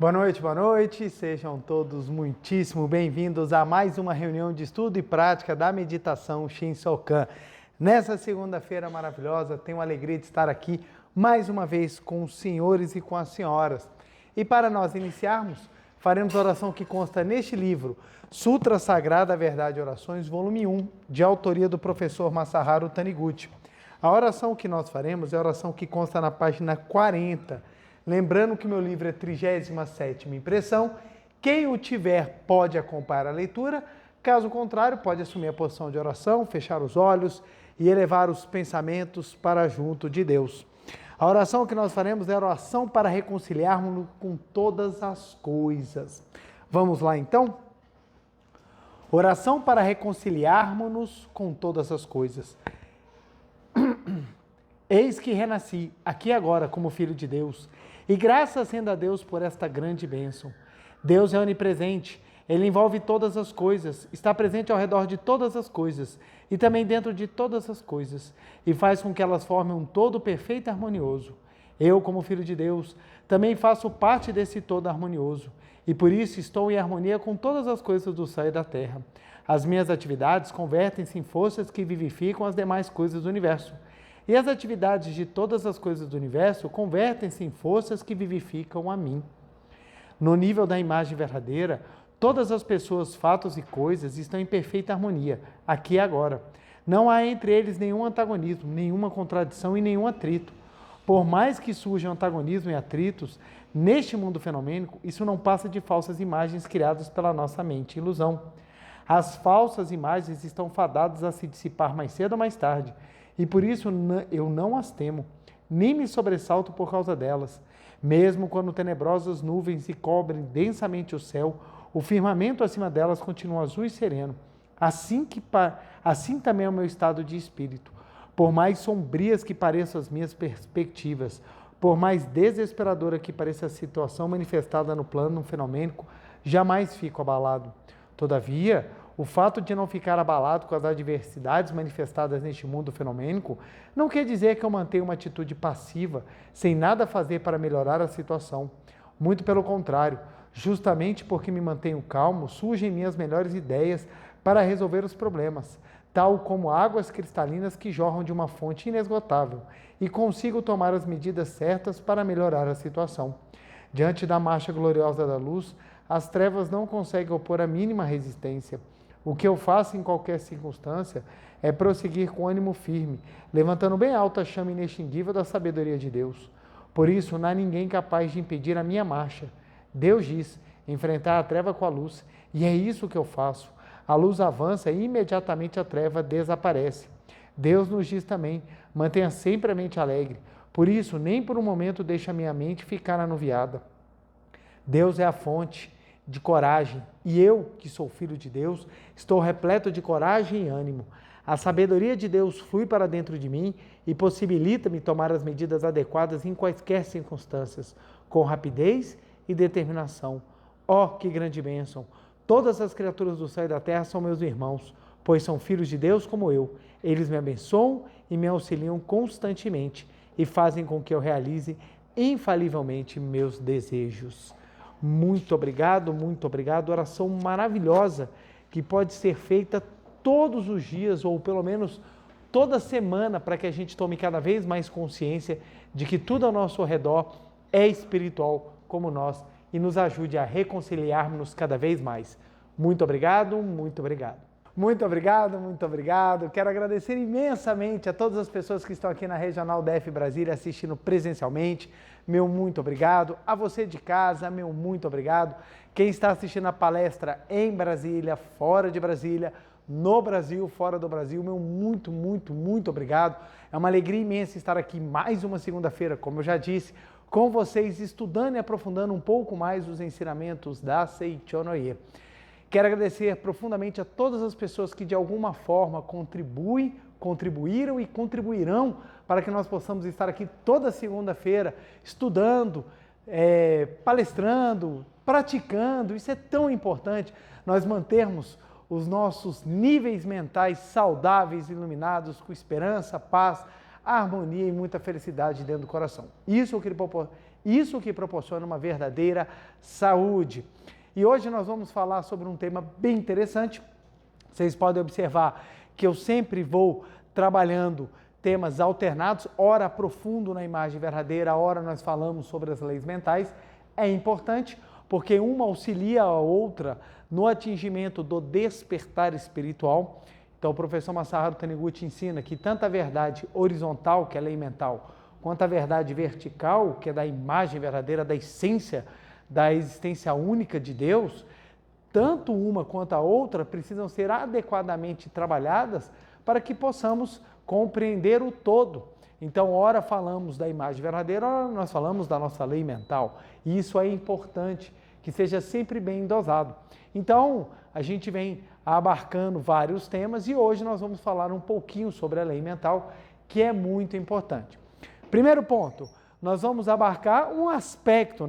boa noite, sejam todos muitíssimo bem-vindos a mais uma reunião de estudo e prática da meditação Shinsokan. Nessa segunda-feira maravilhosa, tenho a alegria de estar aqui mais uma vez com os senhores e com as senhoras. E para nós iniciarmos, faremos a oração que consta neste livro, Sutra Sagrada Verdade e Orações, volume 1, de autoria do professor Masaharu Taniguchi. A oração que nós faremos é a oração que consta na página 40. Lembrando que meu livro é 37ª impressão, quem o tiver pode acompanhar a leitura, caso contrário pode assumir a posição de oração, fechar os olhos e elevar os pensamentos para junto de Deus. A oração que nós faremos é a oração para reconciliarmos com todas as coisas. Vamos lá então? Oração para reconciliarmos-nos com todas as coisas. Eis que renasci, aqui agora, como filho de Deus, e graças sendo a Deus por esta grande bênção. Deus é onipresente, Ele envolve todas as coisas, está presente ao redor de todas as coisas e também dentro de todas as coisas, e faz com que elas formem um todo perfeito e harmonioso. Eu, como filho de Deus, também faço parte desse todo harmonioso, e por isso estou em harmonia com todas as coisas do céu e da terra. As minhas atividades convertem-se em forças que vivificam as demais coisas do universo. E as atividades de todas as coisas do universo convertem-se em forças que vivificam a mim. No nível da imagem verdadeira, todas as pessoas, fatos e coisas estão em perfeita harmonia, aqui e agora. Não há entre eles nenhum antagonismo, nenhuma contradição e nenhum atrito. Por mais que surjam antagonismo e atritos, neste mundo fenomênico, isso não passa de falsas imagens criadas pela nossa mente, ilusão. As falsas imagens estão fadadas a se dissipar mais cedo ou mais tarde, e por isso eu não as temo, nem me sobressalto por causa delas. Mesmo quando tenebrosas nuvens se cobrem densamente o céu, o firmamento acima delas continua azul e sereno. Assim também é o meu estado de espírito. Por mais sombrias que pareçam as minhas perspectivas, por mais desesperadora que pareça a situação manifestada no plano fenomênico, jamais fico abalado. Todavia, o fato de não ficar abalado com as adversidades manifestadas neste mundo fenomênico não quer dizer que eu mantenha uma atitude passiva, sem nada fazer para melhorar a situação. Muito pelo contrário, justamente porque me mantenho calmo, surgem minhas melhores ideias para resolver os problemas, tal como águas cristalinas que jorram de uma fonte inesgotável, e consigo tomar as medidas certas para melhorar a situação. Diante da marcha gloriosa da luz, as trevas não conseguem opor a mínima resistência. O que eu faço em qualquer circunstância é prosseguir com ânimo firme, levantando bem alta a chama inextinguível da sabedoria de Deus. Por isso, não há ninguém capaz de impedir a minha marcha. Deus diz, enfrentar a treva com a luz, e é isso que eu faço. A luz avança e imediatamente a treva desaparece. Deus nos diz também, mantenha sempre a mente alegre. Por isso, nem por um momento deixe a minha mente ficar anuviada. Deus é a fonte de coragem, e eu, que sou filho de Deus, estou repleto de coragem e ânimo. A sabedoria de Deus flui para dentro de mim e possibilita-me tomar as medidas adequadas em quaisquer circunstâncias, com rapidez e determinação. Oh, que grande bênção! Todas as criaturas do céu e da terra são meus irmãos, pois são filhos de Deus como eu. Eles me abençoam e me auxiliam constantemente e fazem com que eu realize infalivelmente meus desejos. Muito obrigado, oração maravilhosa que pode ser feita todos os dias ou pelo menos toda semana para que a gente tome cada vez mais consciência de que tudo ao nosso redor é espiritual como nós e nos ajude a reconciliarmos cada vez mais. Muito obrigado, muito obrigado. Muito obrigado, muito obrigado. Quero agradecer imensamente a todas as pessoas que estão aqui na Regional DF Brasília assistindo presencialmente. Meu muito obrigado. A você de casa, meu muito obrigado. Quem está assistindo a palestra em Brasília, fora de Brasília, no Brasil, fora do Brasil, meu muito, muito, muito obrigado. É uma alegria imensa estar aqui mais uma segunda-feira, como eu já disse, com vocês, estudando e aprofundando um pouco mais os ensinamentos da Seichonoye. Quero agradecer profundamente a todas as pessoas que de alguma forma contribuíram e contribuirão para que nós possamos estar aqui toda segunda-feira estudando, palestrando, praticando. Isso é tão importante, nós mantermos os nossos níveis mentais saudáveis, iluminados, com esperança, paz, harmonia e muita felicidade dentro do coração. Isso eu queria Isso que proporciona uma verdadeira saúde. E hoje nós vamos falar sobre um tema bem interessante. Vocês podem observar que eu sempre vou trabalhando temas alternados, ora aprofundo na imagem verdadeira, ora nós falamos sobre as leis mentais. É importante porque uma auxilia a outra no atingimento do despertar espiritual. Então o professor Masaharu Taniguchi ensina que tanto a verdade horizontal, que é a lei mental, quanto a verdade vertical, que é da imagem verdadeira, da essência, da existência única de Deus, tanto uma quanto a outra precisam ser adequadamente trabalhadas para que possamos compreender o todo. Então, ora falamos da imagem verdadeira, ora nós falamos da nossa lei mental. E isso é importante, que seja sempre bem dosado. Então, a gente vem abarcando vários temas e hoje nós vamos falar um pouquinho sobre a lei mental, que é muito importante. Primeiro ponto, nós vamos abarcar um aspecto,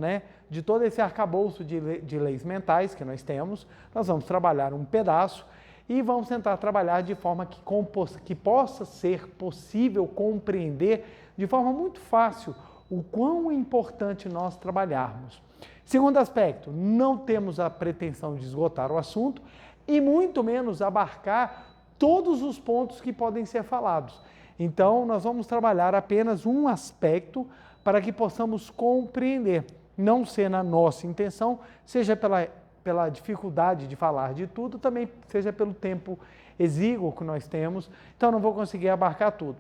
de todo esse arcabouço de leis mentais que nós temos. Nós vamos trabalhar um pedaço e vamos tentar trabalhar de forma que possa ser possível compreender de forma muito fácil o quão é importante nós trabalharmos. Segundo aspecto, não temos a pretensão de esgotar o assunto e muito menos abarcar todos os pontos que podem ser falados. Então, nós vamos trabalhar apenas um aspecto para que possamos compreender, não ser na nossa intenção, seja pela dificuldade de falar de tudo, também seja pelo tempo exíguo que nós temos, então não vou conseguir abarcar tudo.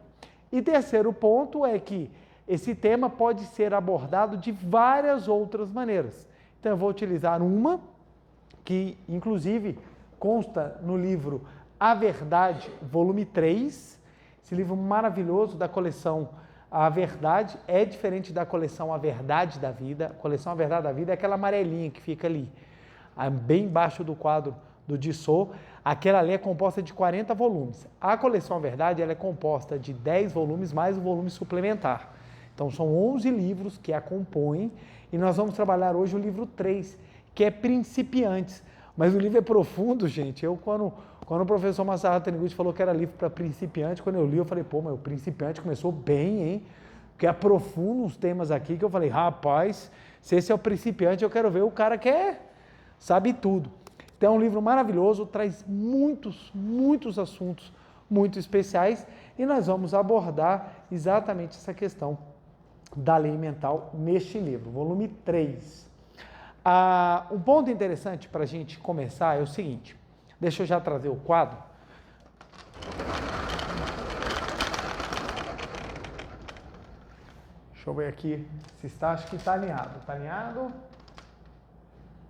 E terceiro ponto é que esse tema pode ser abordado de várias outras maneiras. Então eu vou utilizar uma, que inclusive consta no livro A Verdade, volume 3, esse livro maravilhoso da coleção A Verdade, é diferente da coleção A Verdade da Vida. A coleção A Verdade da Vida é aquela amarelinha que fica ali, bem embaixo do quadro do Dissot. Aquela ali é composta de 40 volumes. A coleção A Verdade ela é composta de 10 volumes mais um volume suplementar. Então são 11 livros que a compõem e nós vamos trabalhar hoje o livro 3, que é Principiantes. Mas o livro é profundo, gente. Quando o professor Masaharu Taniguchi falou que era livro para principiante, quando eu li, eu falei, mas o principiante começou bem, hein? Porque aprofunda uns temas aqui que eu falei, rapaz, se esse é o principiante, eu quero ver o cara que sabe tudo. Então é um livro maravilhoso, traz muitos assuntos muito especiais e nós vamos abordar exatamente essa questão da lei mental neste livro, volume 3. Um ponto interessante para a gente começar é o seguinte, deixa eu já trazer o quadro. Deixa eu ver aqui se está, acho que está alinhado. Está alinhado?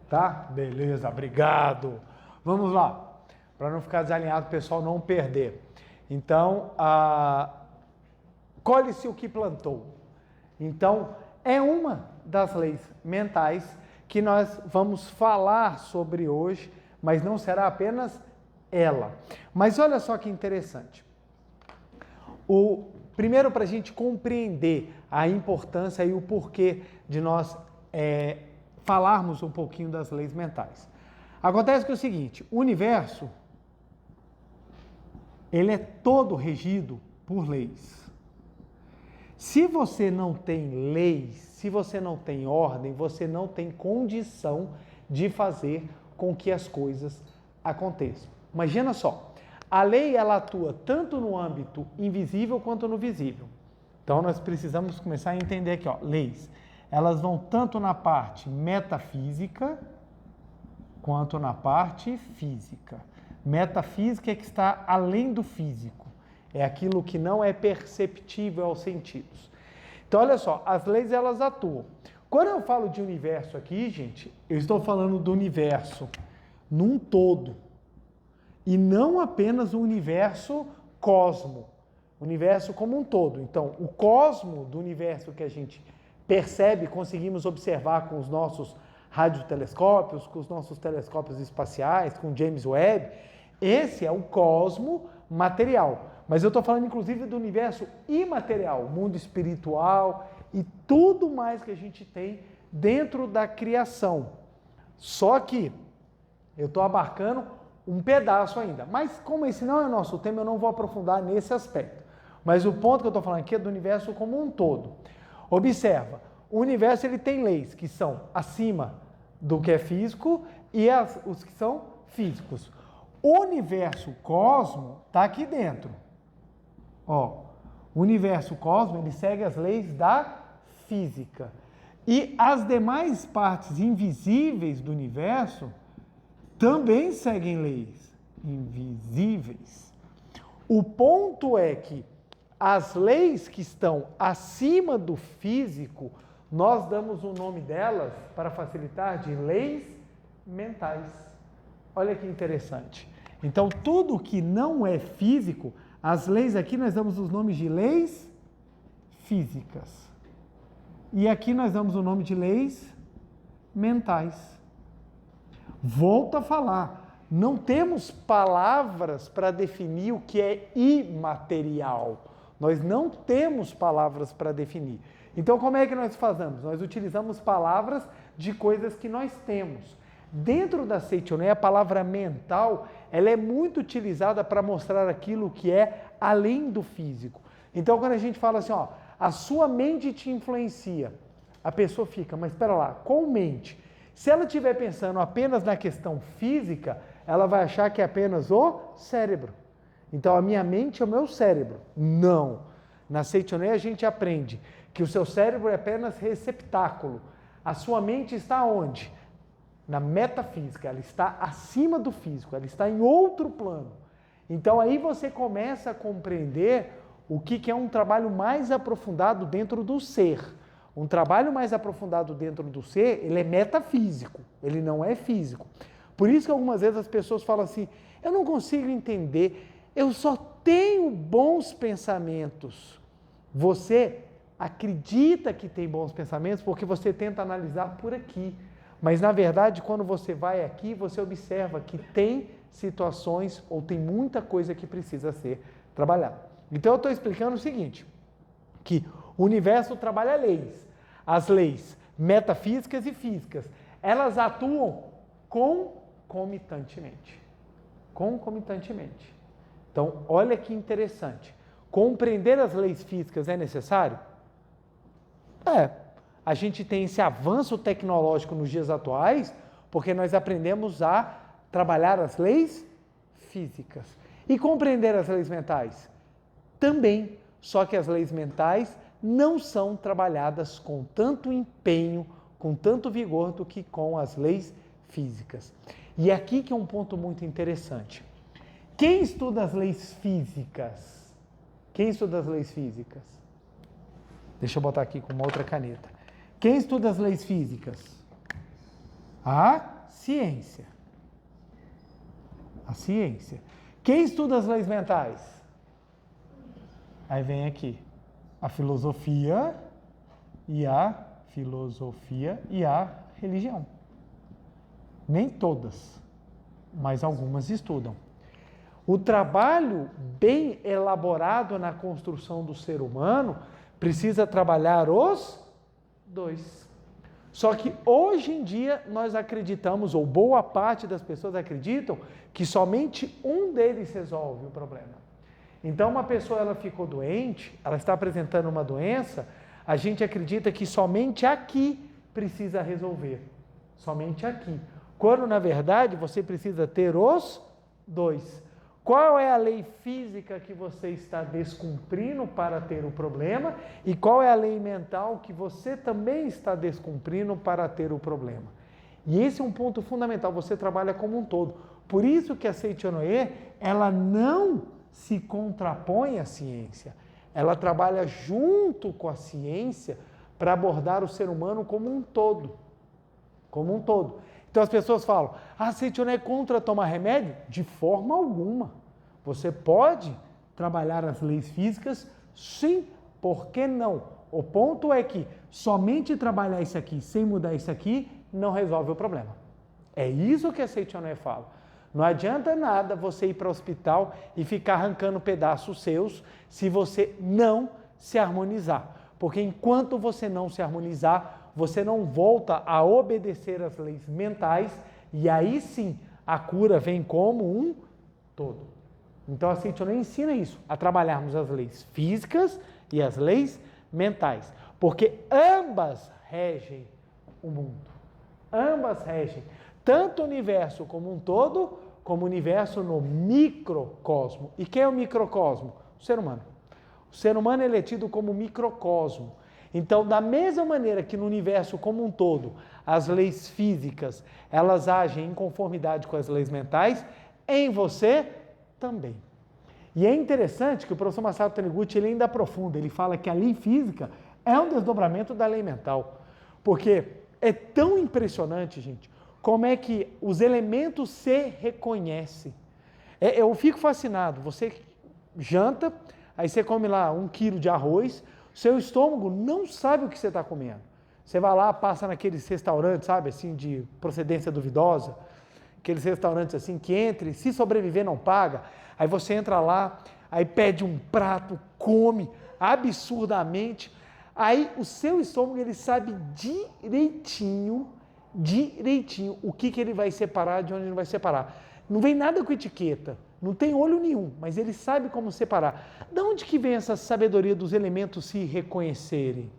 Tá? Beleza, obrigado. Vamos lá, para não ficar desalinhado, o pessoal não perder. Então, colhe-se o que plantou. Então, é uma das leis mentais que nós vamos falar sobre hoje, mas não será apenas ela. Mas olha só que interessante. Primeiro, para a gente compreender a importância e o porquê de nós falarmos um pouquinho das leis mentais. Acontece que é o seguinte, o universo, ele é todo regido por leis. Se você não tem leis, se você não tem ordem, você não tem condição de fazer com que as coisas aconteçam. Imagina só, a lei ela atua tanto no âmbito invisível quanto no visível. Então nós precisamos começar a entender aqui, leis. Elas vão tanto na parte metafísica quanto na parte física. Metafísica é que está além do físico. É aquilo que não é perceptível aos sentidos. Então, olha só, as leis elas atuam. Quando eu falo de universo aqui, gente, eu estou falando do universo num todo. E não apenas o universo cosmo. O universo como um todo. Então, o cosmo do universo que a gente percebe, conseguimos observar com os nossos radiotelescópios, com os nossos telescópios espaciais, com James Webb, esse é o cosmo material. Mas eu estou falando, inclusive, do universo imaterial, o mundo espiritual e tudo mais que a gente tem dentro da criação. Só que eu estou abarcando um pedaço ainda. Mas como esse não é o nosso tema, eu não vou aprofundar nesse aspecto. Mas o ponto que eu estou falando aqui é do universo como um todo. Observa, o universo ele tem leis que são acima do que é físico e os que são físicos. O universo cosmo está aqui dentro. Ó, o universo cosmo ele segue as leis da física. E as demais partes invisíveis do universo também seguem leis invisíveis. O ponto é que as leis que estão acima do físico, nós damos o nome delas, para facilitar, de leis mentais. Olha que interessante. Então, tudo que não é físico, as leis aqui nós damos os nomes de leis físicas. E aqui nós damos o nome de leis mentais. Volto a falar, não temos palavras para definir o que é imaterial. Nós não temos palavras para definir. Então, como é que nós fazemos? Nós utilizamos palavras de coisas que nós temos. Dentro da Seichoné, a palavra mental, ela é muito utilizada para mostrar aquilo que é além do físico. Então, quando a gente fala assim, ó, a sua mente te influencia, a pessoa fica, mas espera lá, qual mente? Se ela estiver pensando apenas na questão física, ela vai achar que é apenas o cérebro. Então, a minha mente é o meu cérebro. Não. Na Seichoné a gente aprende que o seu cérebro é apenas receptáculo. A sua mente está onde? Na metafísica, ela está acima do físico, ela está em outro plano. Então, aí você começa a compreender o que é um trabalho mais aprofundado dentro do ser. Um trabalho mais aprofundado dentro do ser, ele é metafísico, ele não é físico. Por isso que algumas vezes as pessoas falam assim, eu não consigo entender, eu só tenho bons pensamentos. Você acredita que tem bons pensamentos porque você tenta analisar por aqui. Mas, na verdade, quando você vai aqui, você observa que tem situações ou tem muita coisa que precisa ser trabalhada. Então, eu estou explicando o seguinte, que o universo trabalha leis. As leis metafísicas e físicas, elas atuam concomitantemente. Concomitantemente. Então, olha que interessante. Compreender as leis físicas é necessário? A gente tem esse avanço tecnológico nos dias atuais, porque nós aprendemos a trabalhar as leis físicas. E compreender as leis mentais? Também, só que as leis mentais não são trabalhadas com tanto empenho, com tanto vigor do que com as leis físicas. E aqui que é um ponto muito interessante. Quem estuda as leis físicas? Quem estuda as leis físicas? Deixa eu botar aqui com uma outra caneta. Quem estuda as leis físicas? A ciência. A ciência. Quem estuda as leis mentais? Aí vem aqui a filosofia e a religião. Nem todas, mas algumas estudam. O trabalho bem elaborado na construção do ser humano precisa trabalhar os dois. Só que hoje em dia nós acreditamos, ou boa parte das pessoas acreditam, que somente um deles resolve o problema. Então uma pessoa ela ficou doente, ela está apresentando uma doença, a gente acredita que somente aqui precisa resolver. Somente aqui. Quando na verdade você precisa ter os dois. Qual é a lei física que você está descumprindo para ter o problema e qual é a lei mental que você também está descumprindo para ter o problema? E esse é um ponto fundamental, você trabalha como um todo. Por isso que a Seichonoye, ela não se contrapõe à ciência, ela trabalha junto com a ciência para abordar o ser humano como um todo. Como um todo. Então as pessoas falam, a Seichonoye é contra tomar remédio? De forma alguma. Você pode trabalhar as leis físicas? Sim, por que não? O ponto é que somente trabalhar isso aqui sem mudar isso aqui não resolve o problema. É isso que a Seichonoye fala. Não adianta nada você ir para o hospital e ficar arrancando pedaços seus se você não se harmonizar. Porque enquanto você não se harmonizar, você não volta a obedecer às leis mentais e aí sim a cura vem como um todo. Então a Seichonoye ensina isso, a trabalharmos as leis físicas e as leis mentais. Porque ambas regem o mundo. Ambas regem. Tanto o universo como um todo, como o universo no microcosmo. E quem é o microcosmo? O ser humano. O ser humano ele é tido como microcosmo. Então, da mesma maneira que no universo como um todo, as leis físicas, elas agem em conformidade com as leis mentais, em você também. E é interessante que o professor Masato Taniguchi ele ainda aprofunda, ele fala que a lei física é um desdobramento da lei mental. Porque é tão impressionante, gente, como é que os elementos se reconhecem. Eu fico fascinado, você janta, aí você come lá 1 quilo de arroz, seu estômago não sabe o que você está comendo. Você vai lá, passa naqueles restaurantes, sabe, assim, de procedência duvidosa, aqueles restaurantes assim que entra e se sobreviver não paga, aí você entra lá, aí pede um prato, come absurdamente, aí o seu estômago ele sabe direitinho o que ele vai separar de onde ele não vai separar. Não vem nada com etiqueta, não tem olho nenhum, mas ele sabe como separar. De onde que vem essa sabedoria dos elementos se reconhecerem?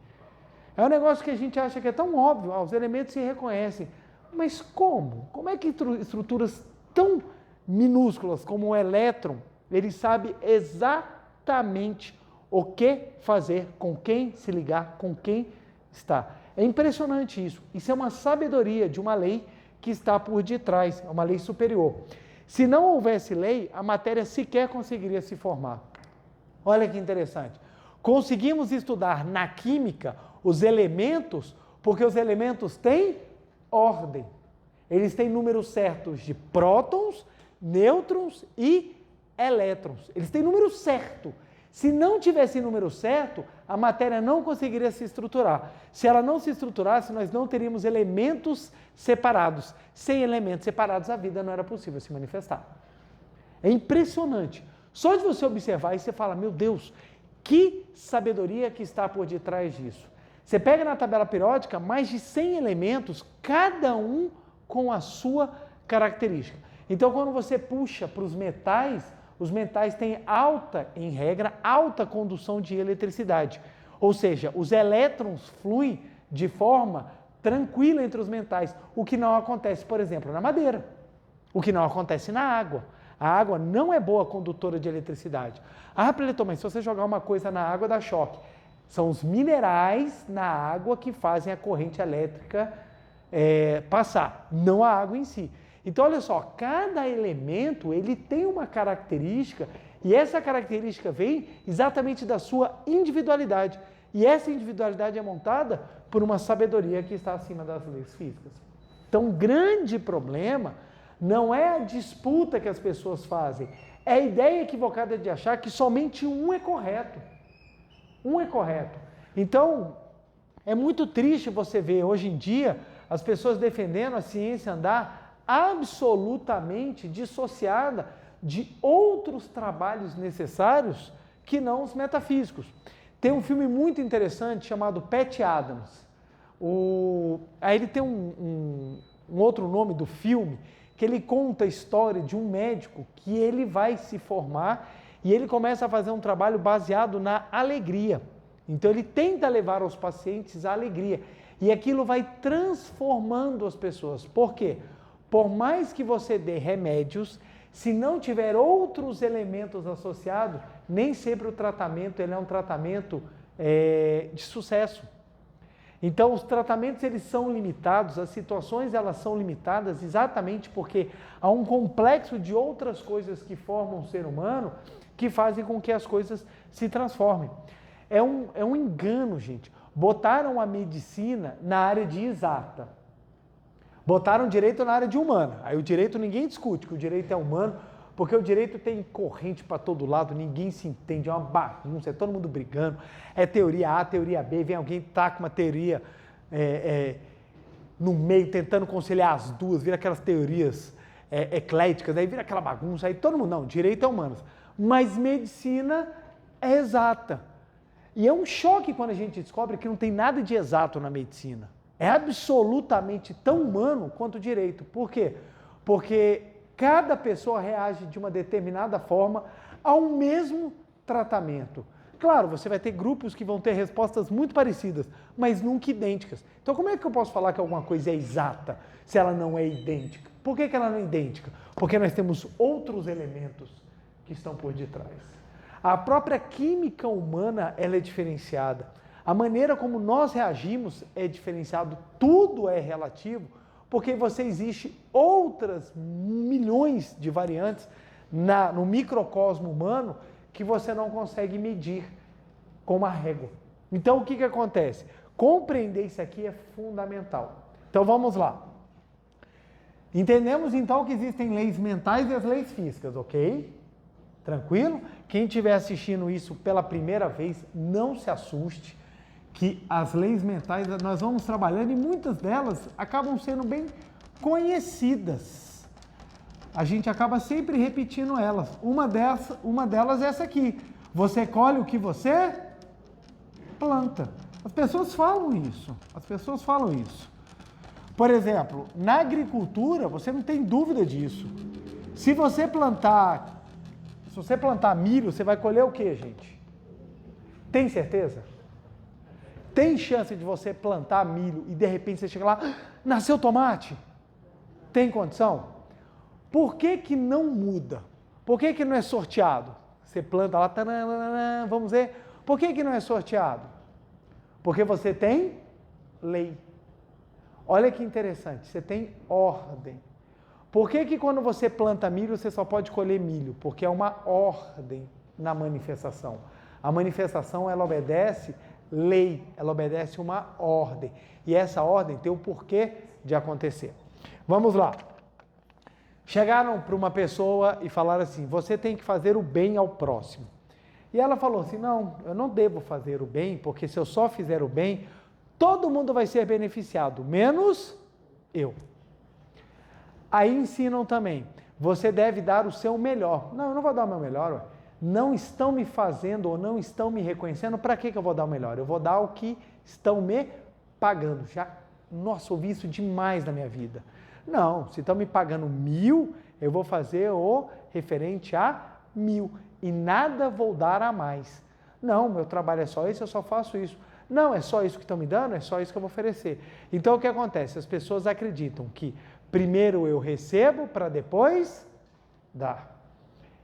É um negócio que a gente acha que é tão óbvio, os elementos se reconhecem. Mas como? Como é que estruturas tão minúsculas como o elétron, ele sabe exatamente o que fazer, com quem se ligar, com quem está. É impressionante isso. Isso é uma sabedoria de uma lei que está por detrás, é uma lei superior. Se não houvesse lei, a matéria sequer conseguiria se formar. Olha que interessante. Conseguimos estudar na química os elementos, porque os elementos têm ordem. Eles têm números certos de prótons, nêutrons e elétrons. Eles têm número certo. Se não tivesse número certo, a matéria não conseguiria se estruturar. Se ela não se estruturasse, nós não teríamos elementos separados. Sem elementos separados, a vida não era possível se manifestar. É impressionante. Só de você observar e você fala, meu Deus, que sabedoria que está por detrás disso. Você pega na tabela periódica mais de 100 elementos, cada um com a sua característica. Então, quando você puxa para os metais têm em regra, alta condução de eletricidade. Ou seja, os elétrons fluem de forma tranquila entre os metais, o que não acontece, por exemplo, na madeira, o que não acontece na água. A água não é boa condutora de eletricidade. Pletor, mas se você jogar uma coisa na água, dá choque. São os minerais na água que fazem a corrente elétrica passar, não a água em si. Então, olha só, cada elemento ele tem uma característica e essa característica vem exatamente da sua individualidade. E essa individualidade é montada por uma sabedoria que está acima das leis físicas. Então, o grande problema não é a disputa que as pessoas fazem, é a ideia equivocada de achar que somente um é correto. Um é correto. Então, é muito triste você ver hoje em dia as pessoas defendendo a ciência andar absolutamente dissociada de outros trabalhos necessários que não os metafísicos. Tem um filme muito interessante chamado Patch Adams. Aí ele tem um outro nome do filme, que ele conta a história de um médico que ele vai se formar e ele começa a fazer um trabalho baseado na alegria. Então ele tenta levar aos pacientes a alegria e aquilo vai transformando as pessoas. Por quê? Por mais que você dê remédios, se não tiver outros elementos associados, nem sempre o tratamento ele é um tratamento de sucesso. Então, os tratamentos eles são limitados, as situações elas são limitadas exatamente porque há um complexo de outras coisas que formam o ser humano que fazem com que as coisas se transformem. É um engano, gente. Botaram a medicina na área de exata. Botaram direito na área de humana. Aí o direito ninguém discute que o direito é humano, porque o direito tem corrente para todo lado, ninguém se entende, é uma bagunça, é todo mundo brigando, é teoria A, teoria B, vem alguém tá com uma teoria no meio, tentando conciliar as duas, vira aquelas teorias ecléticas, aí vira aquela bagunça, aí todo mundo, não, direito é humano, mas medicina é exata. E é um choque quando a gente descobre que não tem nada de exato na medicina. É absolutamente tão humano quanto o direito. Por quê? Porque cada pessoa reage de uma determinada forma ao mesmo tratamento. Claro, você vai ter grupos que vão ter respostas muito parecidas, mas nunca idênticas. Então, como é que eu posso falar que alguma coisa é exata se ela não é idêntica? Por que ela não é idêntica? Porque nós temos outros elementos que estão por detrás. A própria química humana ela é diferenciada. A maneira como nós reagimos é diferenciado. Tudo é relativo, porque existe outras milhões de variantes no microcosmo humano que você não consegue medir com uma régua. Então, o que acontece? Compreender isso aqui é fundamental. Então, vamos lá. Entendemos, então, que existem leis mentais e as leis físicas, ok? Tranquilo? Quem estiver assistindo isso pela primeira vez, não se assuste, que as leis mentais, nós vamos trabalhando e muitas delas acabam sendo bem conhecidas. A gente acaba sempre repetindo elas. Uma delas é essa aqui. Você colhe o que você planta. As pessoas falam isso. Por exemplo, na agricultura, você não tem dúvida disso. Se você plantar milho, você vai colher o quê, gente? Tem certeza? Tem chance de você plantar milho e de repente você chega lá, nasceu tomate? Tem condição? Por que não muda? Por que não é sorteado? Você planta lá, taranana, vamos ver. Por que não é sorteado? Porque você tem lei. Olha que interessante, você tem ordem. Por que quando você planta milho, você só pode colher milho? Porque é uma ordem na manifestação. A manifestação, ela obedece lei, ela obedece uma ordem. E essa ordem tem o porquê de acontecer. Vamos lá. Chegaram para uma pessoa e falaram assim, você tem que fazer o bem ao próximo. E ela falou assim, não, eu não devo fazer o bem, porque se eu só fizer o bem, todo mundo vai ser beneficiado, menos eu. Aí ensinam também, você deve dar o seu melhor. Não, eu não vou dar o meu melhor, ué. Não estão me fazendo ou não estão me reconhecendo, para que eu vou dar o melhor? Eu vou dar o que estão me pagando. Nossa, ouvi isso demais na minha vida. Não, se estão me pagando 1.000, eu vou fazer o referente a 1.000 e nada vou dar a mais. Não, meu trabalho é só esse, eu só faço isso. Não, é só isso que estão me dando, é só isso que eu vou oferecer. Então, o que acontece? As pessoas acreditam que primeiro eu recebo para depois dar.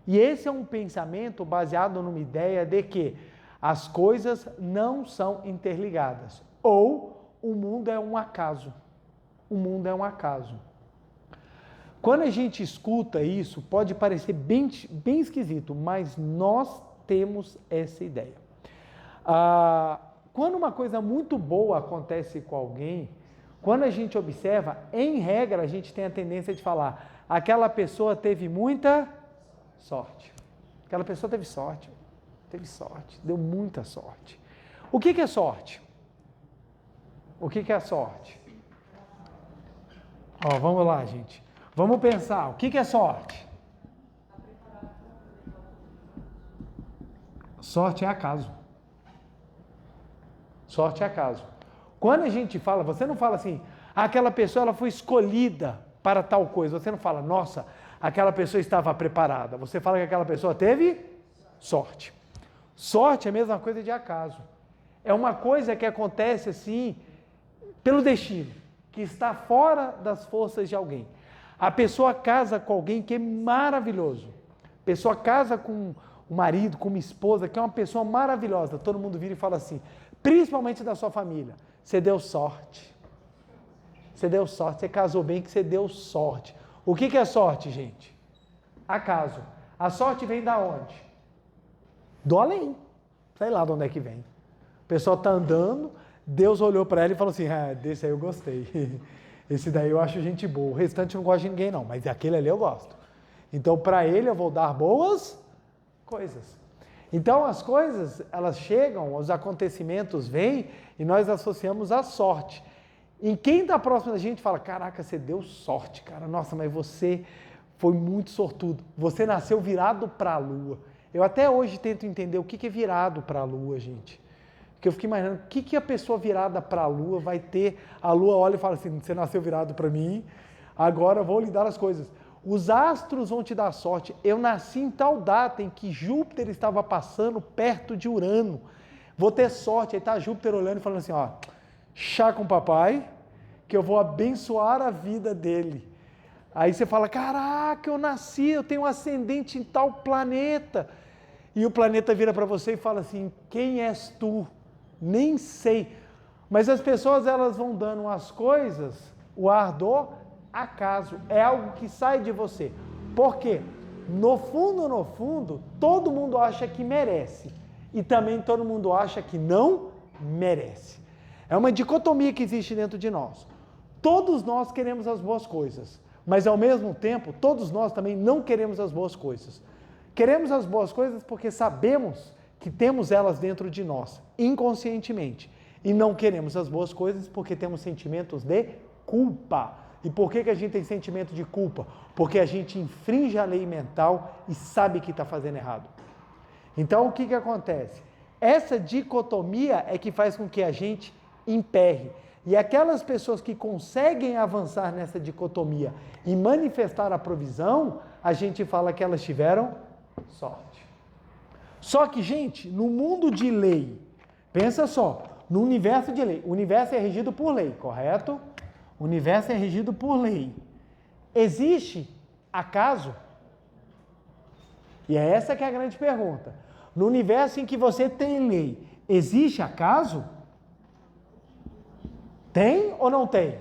E esse é um pensamento baseado numa ideia de que as coisas não são interligadas. Ou o mundo é um acaso. O mundo é um acaso. Quando a gente escuta isso, pode parecer bem esquisito, mas nós temos essa ideia. Quando uma coisa muito boa acontece com alguém, quando a gente observa, em regra, a gente tem a tendência de falar, aquela pessoa teve muita sorte. Aquela pessoa teve sorte, deu muita sorte. O que é sorte? O que é sorte? Vamos lá, gente. Vamos pensar, o que é sorte? Sorte é acaso. Sorte é acaso. Quando a gente fala, você não fala assim, aquela pessoa ela foi escolhida para tal coisa. Você não fala, nossa, aquela pessoa estava preparada. Você fala que aquela pessoa teve sorte. Sorte é a mesma coisa de acaso. É uma coisa que acontece assim, pelo destino, que está fora das forças de alguém. A pessoa casa com alguém que é maravilhoso. A pessoa casa com um marido, com uma esposa, que é uma pessoa maravilhosa. Todo mundo vira e fala assim, principalmente da sua família, você deu sorte. Você deu sorte, você casou bem que você deu sorte. O que é sorte, gente? Acaso. A sorte vem da onde? Do além. Sei lá de onde é que vem. A pessoa está andando, Deus olhou para ela e falou assim, desse aí eu gostei. Esse daí eu acho gente boa. O restante eu não gosto de ninguém não, mas aquele ali eu gosto. Então para ele eu vou dar boas coisas. Então as coisas, elas chegam, os acontecimentos vêm e nós associamos à sorte. E quem está próximo da gente fala, caraca, você deu sorte, cara. Nossa, mas você foi muito sortudo. Você nasceu virado para a lua. Eu até hoje tento entender o que é virado para a lua, gente. Porque eu fico imaginando o que a pessoa virada para a lua vai ter. A lua olha e fala assim, você nasceu virado para mim, agora eu vou lhe dar as coisas. Os astros vão te dar sorte. Eu nasci em tal data em que Júpiter estava passando perto de Urano. Vou ter sorte. Aí está Júpiter olhando e falando assim, ó, chá com o papai, que eu vou abençoar a vida dele. Aí você fala, caraca, eu nasci, eu tenho um ascendente em tal planeta. E o planeta vira para você e fala assim, quem és tu? Nem sei. Mas as pessoas, elas vão dando as coisas, o ardor, acaso. É algo que sai de você. Por quê? No fundo, todo mundo acha que merece. E também todo mundo acha que não merece. É uma dicotomia que existe dentro de nós. Todos nós queremos as boas coisas. Mas ao mesmo tempo, todos nós também não queremos as boas coisas. Queremos as boas coisas porque sabemos que temos elas dentro de nós, inconscientemente. E não queremos as boas coisas porque temos sentimentos de culpa. E por que a gente tem sentimento de culpa? Porque a gente infringe a lei mental e sabe que está fazendo errado. Então o que acontece? Essa dicotomia é que faz com que a gente emperre. E aquelas pessoas que conseguem avançar nessa dicotomia e manifestar a provisão, a gente fala que elas tiveram sorte. Só que, gente, no mundo de lei, pensa só, no universo de lei, o universo é regido por lei, correto? O universo é regido por lei. Existe acaso? E é essa que é a grande pergunta. No universo em que você tem lei, existe acaso? Tem ou não tem?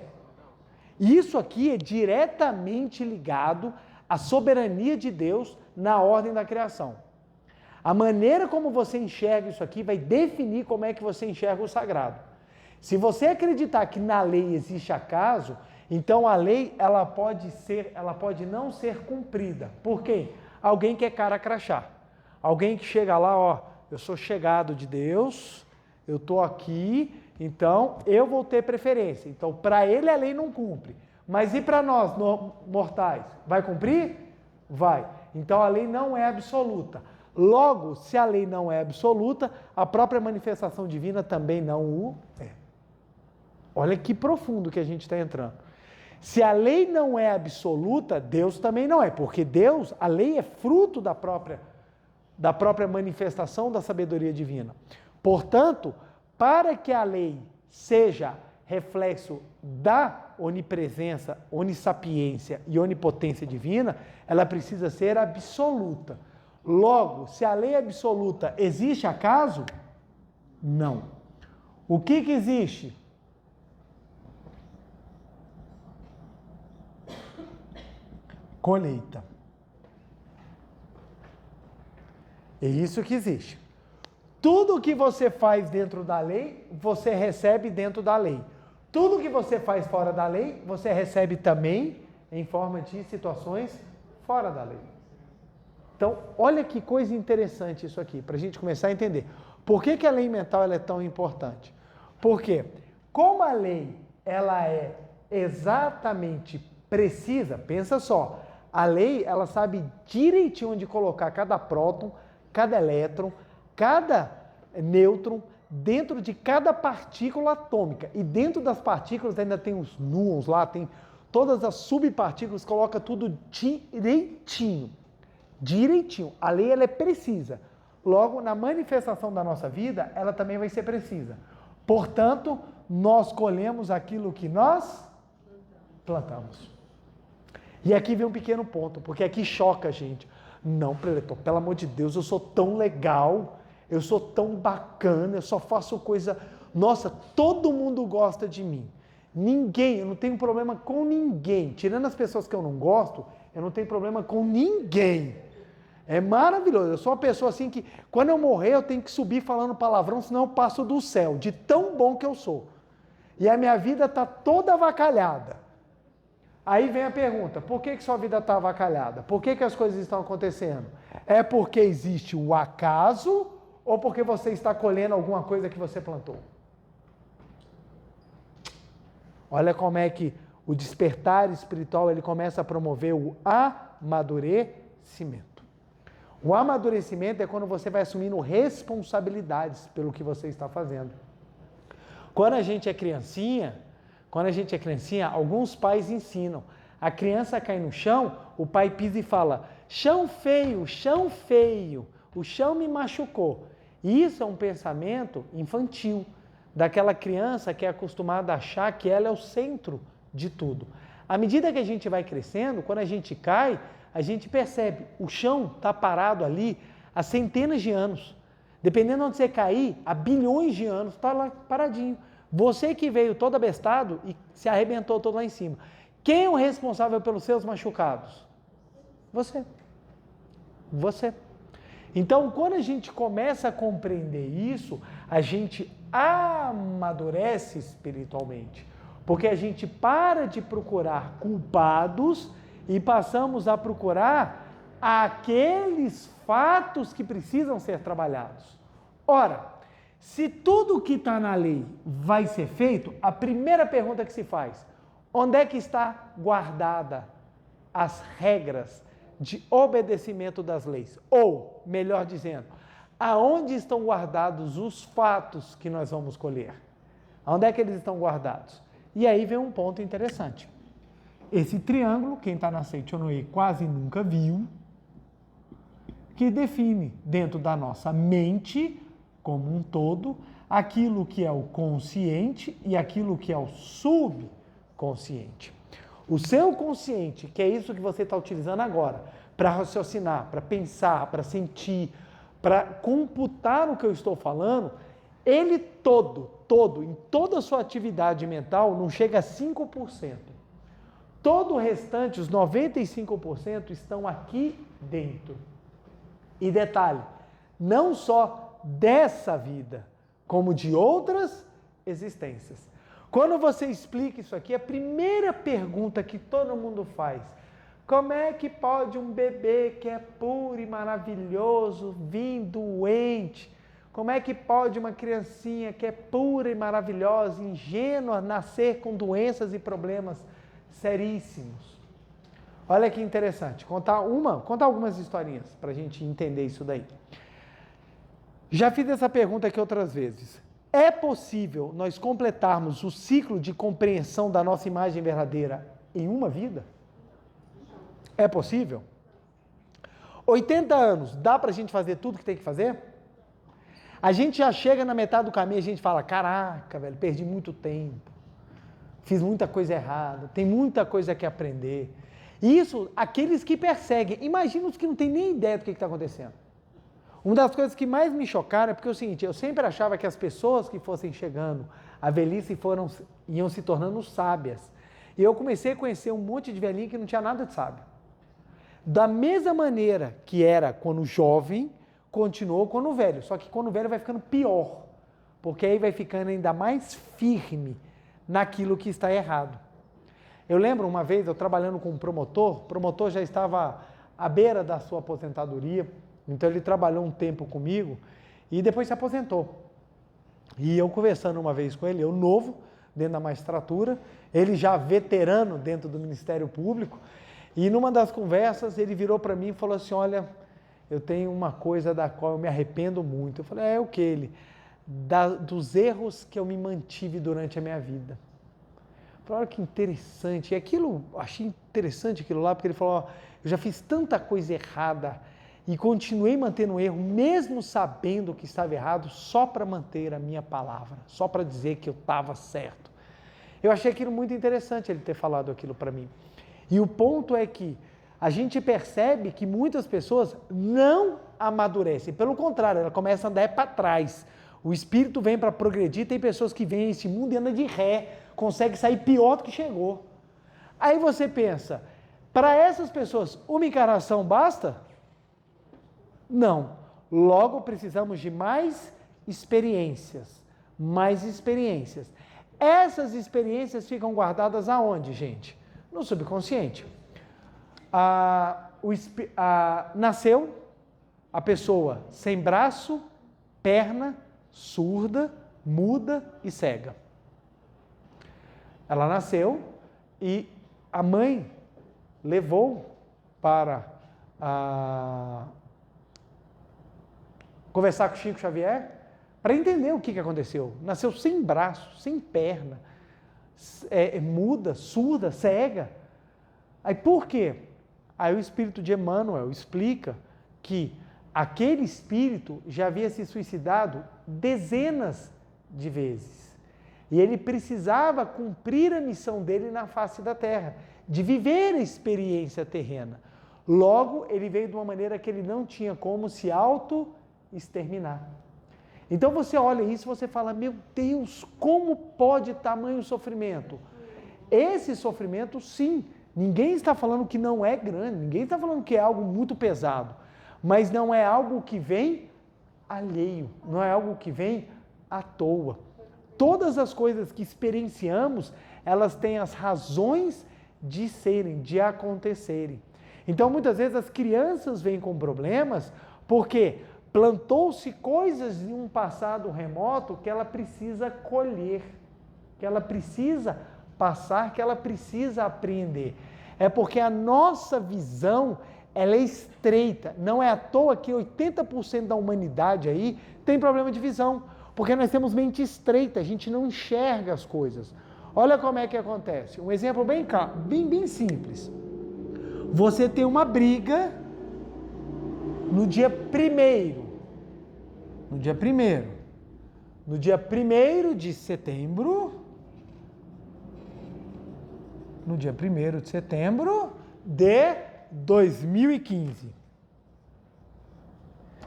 Isso aqui é diretamente ligado à soberania de Deus na ordem da criação. A maneira como você enxerga isso aqui vai definir como é que você enxerga o sagrado. Se você acreditar que na lei existe acaso, então a lei ela pode não ser cumprida. Por quê? Alguém que é cara crachá. Alguém que chega lá, ó, eu sou chegado de Deus, eu estou aqui, então eu vou ter preferência. Então para ele a lei não cumpre. Mas e para nós, mortais? Vai cumprir? Vai. Então a lei não é absoluta. Logo, se a lei não é absoluta, a própria manifestação divina também não o é. Olha que profundo que a gente está entrando. Se a lei não é absoluta, Deus também não é, porque Deus, a lei é fruto da própria manifestação da sabedoria divina. Portanto, para que a lei seja reflexo da onipresença, onissapiência e onipotência divina, ela precisa ser absoluta. Logo, se a lei é absoluta, existe acaso? Não. O que existe? Colheita. É isso que existe. Tudo que você faz dentro da lei, você recebe dentro da lei. Tudo que você faz fora da lei, você recebe também em forma de situações fora da lei. Então, olha que coisa interessante isso aqui, para a gente começar a entender. Por que a lei mental ela é tão importante? Porque, como a lei ela é exatamente precisa, pensa só, a lei ela sabe direitinho onde colocar cada próton, cada elétron, cada nêutron, dentro de cada partícula atômica. E dentro das partículas ainda tem os núons lá, tem todas as subpartículas, coloca tudo direitinho. Direitinho. A lei ela é precisa. Logo, na manifestação da nossa vida, ela também vai ser precisa. Portanto, nós colhemos aquilo que nós plantamos. E aqui vem um pequeno ponto, porque aqui choca a gente. Não, preletor, pelo amor de Deus, eu sou tão legal, eu sou tão bacana, eu só faço coisa... Nossa, todo mundo gosta de mim. Ninguém, eu não tenho problema com ninguém. Tirando as pessoas que eu não gosto, eu não tenho problema com ninguém. É maravilhoso. Eu sou uma pessoa assim que, quando eu morrer, eu tenho que subir falando palavrão, senão eu passo do céu, de tão bom que eu sou. E a minha vida está toda avacalhada. Aí vem a pergunta, por que sua vida está avacalhada? Por que as coisas estão acontecendo? É porque existe o acaso ou porque você está colhendo alguma coisa que você plantou? Olha como é que o despertar espiritual ele começa a promover o amadurecimento. O amadurecimento é quando você vai assumindo responsabilidades pelo que você está fazendo. Quando a gente é criancinha, alguns pais ensinam A criança cai no chão, o pai pisa e fala, chão feio, o chão me machucou. Isso é um pensamento infantil, daquela criança que é acostumada a achar que ela é o centro de tudo. À medida que a gente vai crescendo, quando a gente cai, a gente percebe, o chão está parado ali há centenas de anos. Dependendo de onde você cair, há bilhões de anos, está lá paradinho. Você que veio todo abestado e se arrebentou todo lá em cima. Quem é o responsável pelos seus machucados? Você. Você. Então, quando a gente começa a compreender isso, a gente amadurece espiritualmente. Porque a gente para de procurar culpados e passamos a procurar aqueles fatos que precisam ser trabalhados. Ora, se tudo que está na lei vai ser feito, a primeira pergunta que se faz, onde é que está guardada as regras de obedecimento das leis? Ou, melhor dizendo, aonde estão guardados os fatos que nós vamos colher? Aonde é que eles estão guardados? E aí vem um ponto interessante. Esse triângulo, quem está na Seichonoye quase nunca viu, que define dentro da nossa mente, como um todo, aquilo que é o consciente e aquilo que é o subconsciente. O seu consciente, que é isso que você está utilizando agora, para raciocinar, para pensar, para sentir, para computar o que eu estou falando, ele todo, em toda a sua atividade mental, não chega a 5%. Todo o restante, os 95%, estão aqui dentro. E detalhe, não só dessa vida, como de outras existências. Quando você explica isso aqui, a primeira pergunta que todo mundo faz, como é que pode um bebê que é puro e maravilhoso vir doente? Como é que pode uma criancinha que é pura e maravilhosa, ingênua, nascer com doenças e problemas seríssimos? Olha que interessante, contar algumas historinhas para a gente entender isso daí. Já fiz essa pergunta aqui outras vezes. É possível nós completarmos o ciclo de compreensão da nossa imagem verdadeira em uma vida? É possível? 80 anos, dá para a gente fazer tudo que tem que fazer? A gente já chega na metade do caminho e a gente fala, caraca, velho, perdi muito tempo, fiz muita coisa errada, tem muita coisa que aprender. Isso, aqueles que perseguem, imagina os que não têm nem ideia do que está acontecendo. Uma das coisas que mais me chocaram é porque é o seguinte, eu sempre achava que as pessoas que fossem chegando à velhice iam se tornando sábias. E eu comecei a conhecer um monte de velhinho que não tinha nada de sábio. Da mesma maneira que era quando jovem, continuou quando velho. Só que quando velho vai ficando pior, porque aí vai ficando ainda mais firme naquilo que está errado. Eu lembro uma vez, eu trabalhando com um promotor, o promotor já estava à beira da sua aposentadoria, então ele trabalhou um tempo comigo e depois se aposentou. E eu conversando uma vez com ele, eu novo, dentro da magistratura, ele já veterano dentro do Ministério Público, e numa das conversas ele virou para mim e falou assim, olha, eu tenho uma coisa da qual eu me arrependo muito. Eu falei, o que ele? Dos erros que eu me mantive durante a minha vida. Eu falei, olha que interessante. E aquilo, achei interessante aquilo lá, porque ele falou, eu já fiz tanta coisa errada e continuei mantendo o erro, mesmo sabendo que estava errado, só para manter a minha palavra, só para dizer que eu estava certo. Eu achei aquilo muito interessante, ele ter falado aquilo para mim. E o ponto é que a gente percebe que muitas pessoas não amadurecem, pelo contrário, ela começa a andar para trás. O espírito vem para progredir, tem pessoas que vêm a esse mundo e andam de ré, consegue sair pior do que chegou. Aí você pensa, para essas pessoas, uma encarnação basta? Não. Logo precisamos de mais experiências. Mais experiências. Essas experiências ficam guardadas aonde, gente? No subconsciente. Nasceu a pessoa sem braço, perna, surda, muda e cega. Ela nasceu e a mãe levou para conversar com Chico Xavier para entender o que aconteceu. Nasceu sem braço, sem perna, muda, surda, cega. Aí por quê? Aí o espírito de Emmanuel explica que aquele espírito já havia se suicidado dezenas de vezes. E ele precisava cumprir a missão dele na face da terra, de viver a experiência terrena. Logo, ele veio de uma maneira que ele não tinha como se auto-exterminar. Então você olha isso e você fala, meu Deus, como pode tamanho sofrimento? Esse sofrimento, sim, ninguém está falando que não é grande, ninguém está falando que é algo muito pesado, mas não é algo que vem alheio, não é algo que vem à toa. Todas as coisas que experienciamos, elas têm as razões de serem, de acontecerem. Então, muitas vezes as crianças vêm com problemas porque plantou-se coisas em um passado remoto que ela precisa colher, que ela precisa passar, que ela precisa apreender. É porque a nossa visão, ela é estreita. Não é à toa que 80% da humanidade aí tem problema de visão, porque nós temos mente estreita, a gente não enxerga as coisas. Olha como é que acontece. Um exemplo bem simples. Você tem uma briga no dia 1º. No dia 1º de setembro. No dia 1º de setembro de 2015.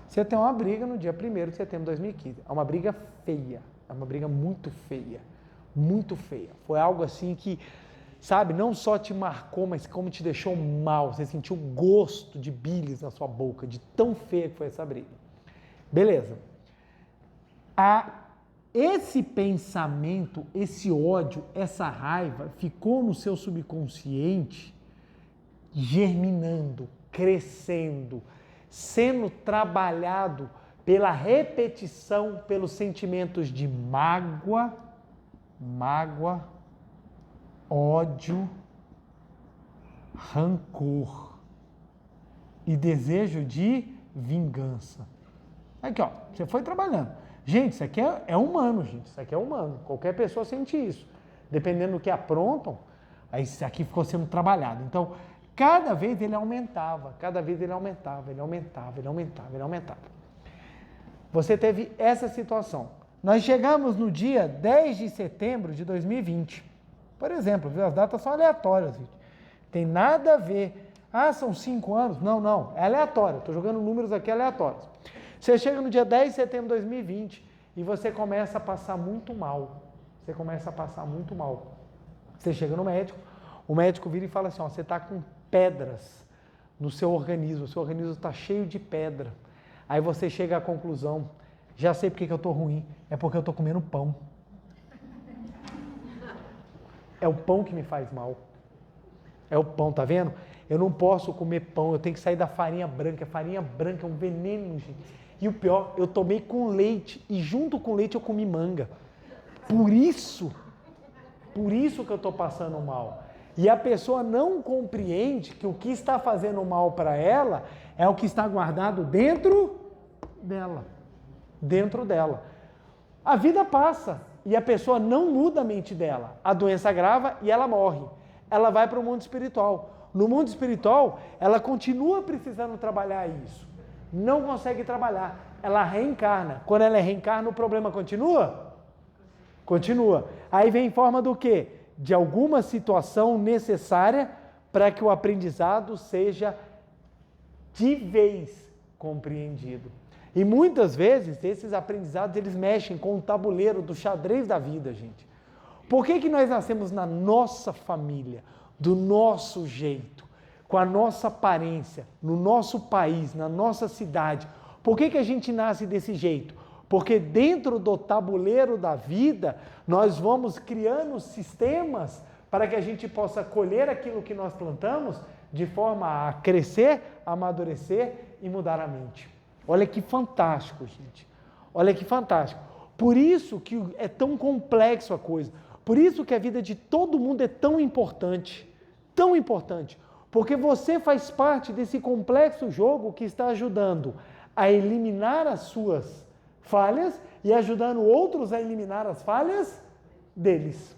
Você tem uma briga no dia 1º de setembro de 2015. É uma briga feia. É uma briga muito feia. Muito feia. Foi algo assim que, sabe, não só te marcou, mas como te deixou mal. Você sentiu gosto de bilis na sua boca, de tão feia que foi essa briga. Beleza. Esse pensamento, esse ódio, essa raiva ficou no seu subconsciente germinando, crescendo, sendo trabalhado pela repetição, pelos sentimentos de mágoa, ódio, rancor e desejo de vingança. Aqui, ó, você foi trabalhando. Gente, isso aqui é humano, gente. Isso aqui é humano. Qualquer pessoa sente isso. Dependendo do que aprontam, aí isso aqui ficou sendo trabalhado. Então, cada vez ele aumentava, ele aumentava. Você teve essa situação. Nós chegamos no dia 10 de setembro de 2020. Por exemplo, viu? As datas são aleatórias, gente. Tem nada a ver. Ah, são 5 anos? Não. É aleatório. Estou jogando números aqui aleatórios. Você chega no dia 10 de setembro de 2020 e você começa a passar muito mal. Você chega no médico, o médico vira e fala assim, ó, você está com pedras no seu organismo, o seu organismo está cheio de pedra. Aí você chega à conclusão, já sei porque que eu estou ruim, é porque eu estou comendo pão. É o pão que me faz mal. É o pão, tá vendo? Eu não posso comer pão, eu tenho que sair da farinha branca. A farinha branca é um veneno, gente. E o pior, eu tomei com leite e junto com leite eu comi manga. Por isso que eu estou passando mal. E a pessoa não compreende que o que está fazendo mal para ela é o que está guardado dentro dela. A vida passa e a pessoa não muda a mente dela. A doença agrava e ela morre. Ela vai para o mundo espiritual. No mundo espiritual, ela continua precisando trabalhar isso. Não consegue trabalhar. Ela reencarna. Quando ela reencarna, o problema continua? Continua. Aí vem em forma do quê? De alguma situação necessária para que o aprendizado seja de vez compreendido. E muitas vezes, esses aprendizados, eles mexem com o tabuleiro do xadrez da vida, gente. Por que nós nascemos na nossa família, do nosso jeito, com a nossa aparência, no nosso país, na nossa cidade? Por que a gente nasce desse jeito? Porque dentro do tabuleiro da vida, nós vamos criando sistemas para que a gente possa colher aquilo que nós plantamos de forma a crescer, amadurecer e mudar a mente. Olha que fantástico, gente. Olha que fantástico. Por isso que é tão complexo a coisa. Por isso que a vida de todo mundo é tão importante. Tão importante. Porque você faz parte desse complexo jogo que está ajudando a eliminar as suas falhas e ajudando outros a eliminar as falhas deles.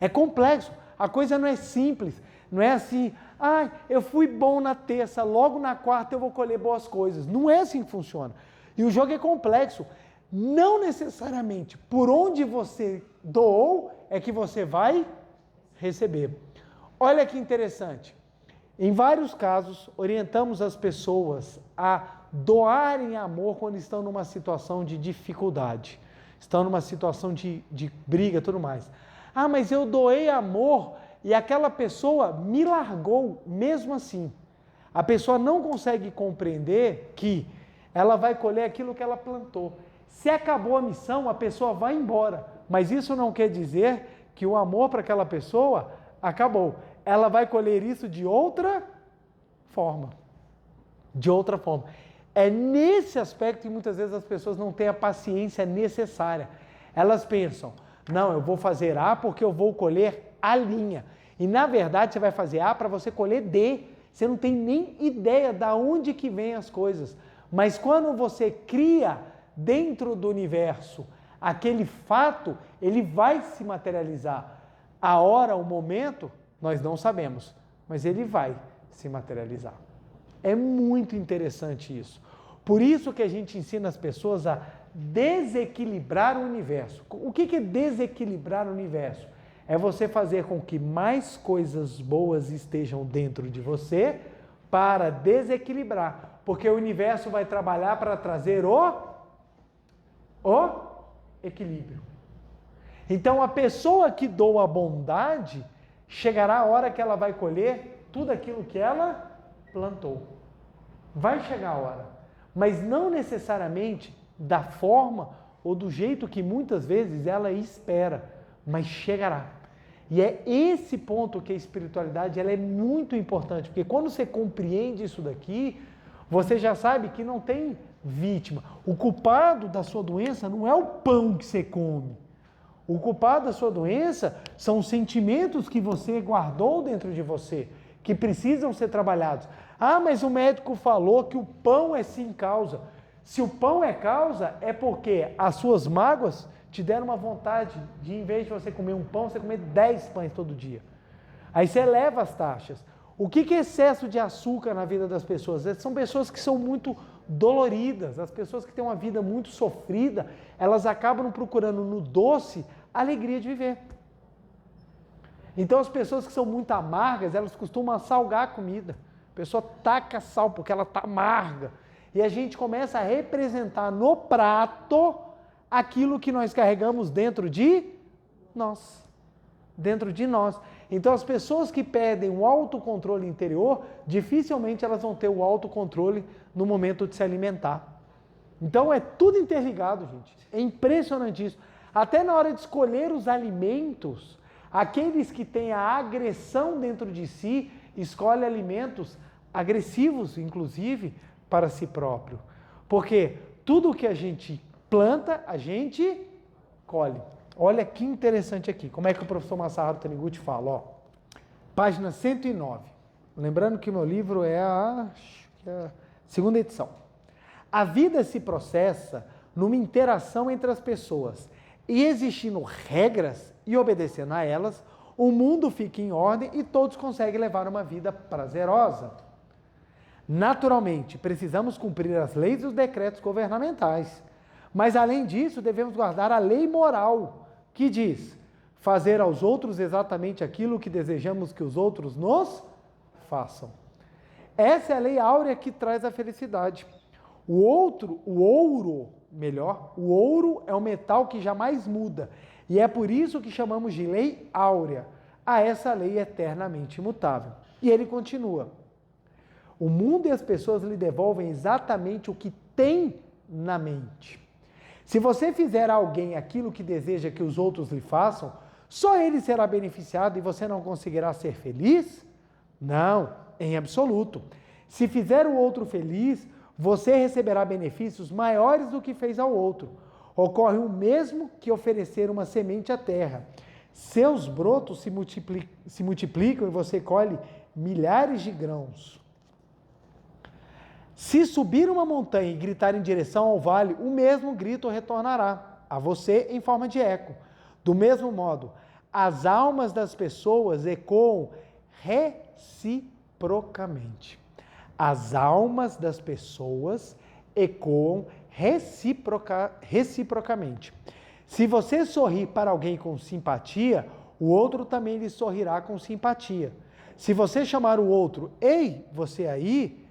É complexo. A coisa não é simples. Não é assim, eu fui bom na terça, logo na quarta eu vou colher boas coisas. Não é assim que funciona. E o jogo é complexo. Não necessariamente por onde você doou é que você vai receber. Olha que interessante. Em vários casos, orientamos as pessoas a doarem amor quando estão numa situação de dificuldade, estão numa situação de briga e tudo mais. Mas eu doei amor e aquela pessoa me largou mesmo assim. A pessoa não consegue compreender que ela vai colher aquilo que ela plantou. Se acabou a missão, a pessoa vai embora. Mas isso não quer dizer que o amor para aquela pessoa acabou. Ela vai colher isso de outra forma. De outra forma. É nesse aspecto que muitas vezes as pessoas não têm a paciência necessária. Elas pensam, não, eu vou fazer A porque eu vou colher A linha. E na verdade você vai fazer A para você colher D. Você não tem nem ideia de onde que vem as coisas. Mas quando você cria dentro do universo aquele fato, ele vai se materializar. A hora, o momento, nós não sabemos, mas ele vai se materializar. É muito interessante isso. Por isso que a gente ensina as pessoas a desequilibrar o universo. O que é desequilibrar o universo? É você fazer com que mais coisas boas estejam dentro de você para desequilibrar. Porque o universo vai trabalhar para trazer o equilíbrio. Então, a pessoa que doa a bondade, chegará a hora que ela vai colher tudo aquilo que ela plantou. Vai chegar a hora. Mas não necessariamente da forma ou do jeito que muitas vezes ela espera, mas chegará. E é esse ponto que a espiritualidade ela é muito importante, porque quando você compreende isso daqui, você já sabe que não tem vítima. O culpado da sua doença não é o pão que você come. O culpado da sua doença são os sentimentos que você guardou dentro de você, que precisam ser trabalhados. Mas o médico falou que o pão é sim causa. Se o pão é causa, é porque as suas mágoas te deram uma vontade de, em vez de você comer um pão, você comer 10 pães todo dia. Aí você eleva as taxas. O que é excesso de açúcar na vida das pessoas? São pessoas que são muito doloridas, as pessoas que têm uma vida muito sofrida, elas acabam procurando no doce a alegria de viver. Então as pessoas que são muito amargas, elas costumam salgar a comida. A pessoa taca sal porque ela está amarga. E a gente começa a representar no prato aquilo que nós carregamos dentro de nós. Dentro de nós. Então as pessoas que perdem o autocontrole interior, dificilmente elas vão ter o autocontrole no momento de se alimentar. Então é tudo interligado, gente. É impressionante isso. Até na hora de escolher os alimentos, aqueles que têm a agressão dentro de si, escolhem alimentos agressivos, inclusive, para si próprio. Porque tudo que a gente planta, a gente colhe. Olha que interessante aqui, como é que o professor Masaharu Taniguchi fala, página 109. Lembrando que o meu livro é a segunda edição. A vida se processa numa interação entre as pessoas e existindo regras e obedecendo a elas, o mundo fica em ordem e todos conseguem levar uma vida prazerosa. Naturalmente, precisamos cumprir as leis e os decretos governamentais. Mas, além disso, devemos guardar a lei moral, que diz, fazer aos outros exatamente aquilo que desejamos que os outros nos façam. Essa é a lei áurea que traz a felicidade. O ouro é um metal que jamais muda. E é por isso que chamamos de lei áurea, a essa lei eternamente imutável. E ele continua. O mundo e as pessoas lhe devolvem exatamente o que tem na mente. Se você fizer a alguém aquilo que deseja que os outros lhe façam, só ele será beneficiado e você não conseguirá ser feliz? Não, em absoluto. Se fizer o outro feliz, você receberá benefícios maiores do que fez ao outro. Ocorre o mesmo que oferecer uma semente à terra. Seus brotos se multiplicam e você colhe milhares de grãos. Se subir uma montanha e gritar em direção ao vale, o mesmo grito retornará a você em forma de eco. Do mesmo modo, as almas das pessoas ecoam reciprocamente. As almas das pessoas ecoam reciprocamente. Se você sorrir para alguém com simpatia, o outro também lhe sorrirá com simpatia. Se você chamar o outro, ei, você aí,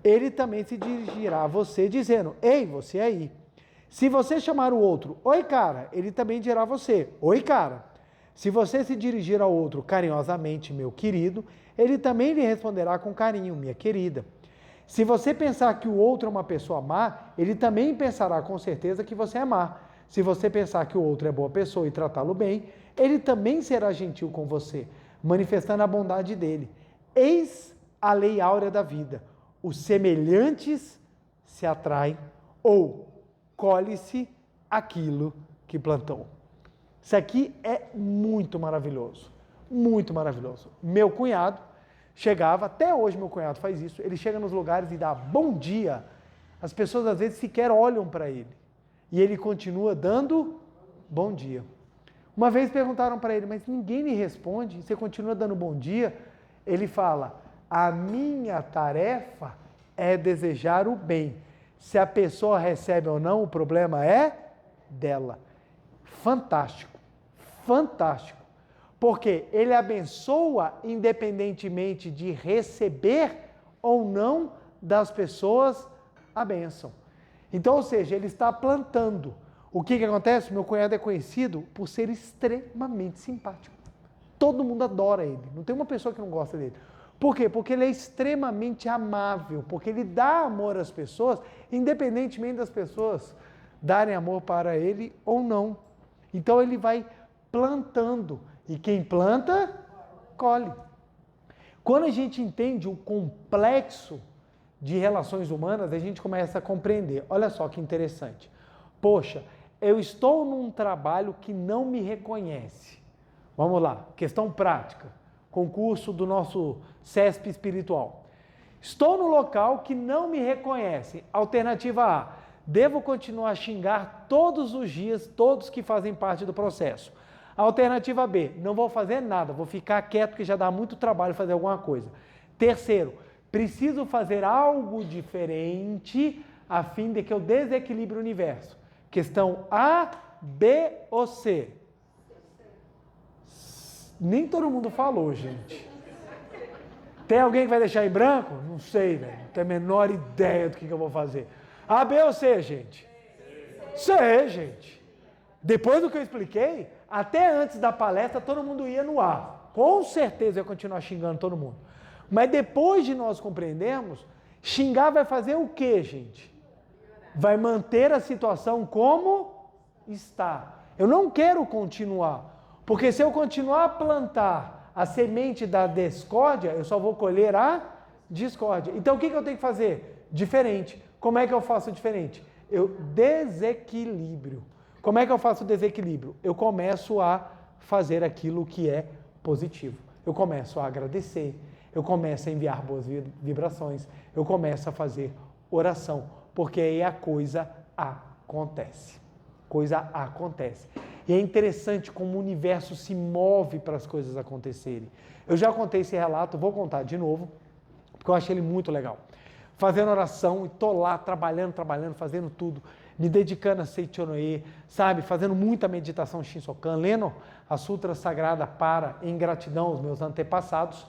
ele também se dirigirá a você dizendo, ei, você aí. Se você chamar o outro, oi, cara, ele também dirá a você, oi, cara. Se você se dirigir ao outro carinhosamente, meu querido, ele também lhe responderá com carinho, minha querida. Se você pensar que o outro é uma pessoa má, ele também pensará com certeza que você é má. Se você pensar que o outro é boa pessoa e tratá-lo bem, ele também será gentil com você, manifestando a bondade dele. Eis a lei áurea da vida. Os semelhantes se atraem ou colhe-se aquilo que plantou. Isso aqui é muito maravilhoso, muito maravilhoso. Meu cunhado chegava, até hoje meu cunhado faz isso, ele chega nos lugares e dá bom dia. As pessoas às vezes sequer olham para ele. E ele continua dando bom dia. Uma vez perguntaram para ele, mas ninguém lhe responde, você continua dando bom dia? Ele fala, a minha tarefa é desejar o bem. Se a pessoa recebe ou não, o problema é dela. Fantástico, fantástico. Porque ele abençoa independentemente de receber ou não das pessoas a bênção. Então, ou seja, ele está plantando. O que acontece? Meu cunhado é conhecido por ser extremamente simpático. Todo mundo adora ele. Não tem uma pessoa que não gosta dele. Por quê? Porque ele é extremamente amável, porque ele dá amor às pessoas, independentemente das pessoas darem amor para ele ou não. Então ele vai plantando. E quem planta, colhe. Quando a gente entende o complexo de relações humanas, a gente começa a compreender. Olha só que interessante. Poxa, eu estou num trabalho que não me reconhece. Vamos lá, questão prática. Concurso do nosso CESP espiritual. Estou no local que não me reconhece. Alternativa A. Devo continuar a xingar todos os dias, todos que fazem parte do processo. Alternativa B. Não vou fazer nada, vou ficar quieto porque já dá muito trabalho fazer alguma coisa. Terceiro. Preciso fazer algo diferente a fim de que eu desequilibre o universo. Questão A, B ou C? Nem todo mundo falou, gente. Tem alguém que vai deixar em branco? Não sei, velho. Não tenho a menor ideia do que eu vou fazer. A, B ou C, gente? C, gente. Depois do que eu expliquei, até antes da palestra, todo mundo ia no A. Com certeza eu ia continuar xingando todo mundo. Mas depois de nós compreendermos, xingar vai fazer o quê, gente? Vai manter a situação como está. Eu não quero continuar, porque se eu continuar a plantar a semente da discórdia, eu só vou colher a discórdia. Então o que eu tenho que fazer? Diferente. Como é que eu faço diferente? Eu desequilíbrio. Como é que eu faço o desequilíbrio? Eu começo a fazer aquilo que é positivo. Eu começo a agradecer. Eu começo a enviar boas vibrações, eu começo a fazer oração, porque aí a coisa acontece. Coisa acontece. E é interessante como o universo se move para as coisas acontecerem. Eu já contei esse relato, vou contar de novo, porque eu achei ele muito legal. Fazendo oração, e estou lá trabalhando, fazendo tudo, me dedicando a Seichonoye, sabe, fazendo muita meditação Shinsokan, lendo a Sutra Sagrada para, em gratidão aos meus antepassados,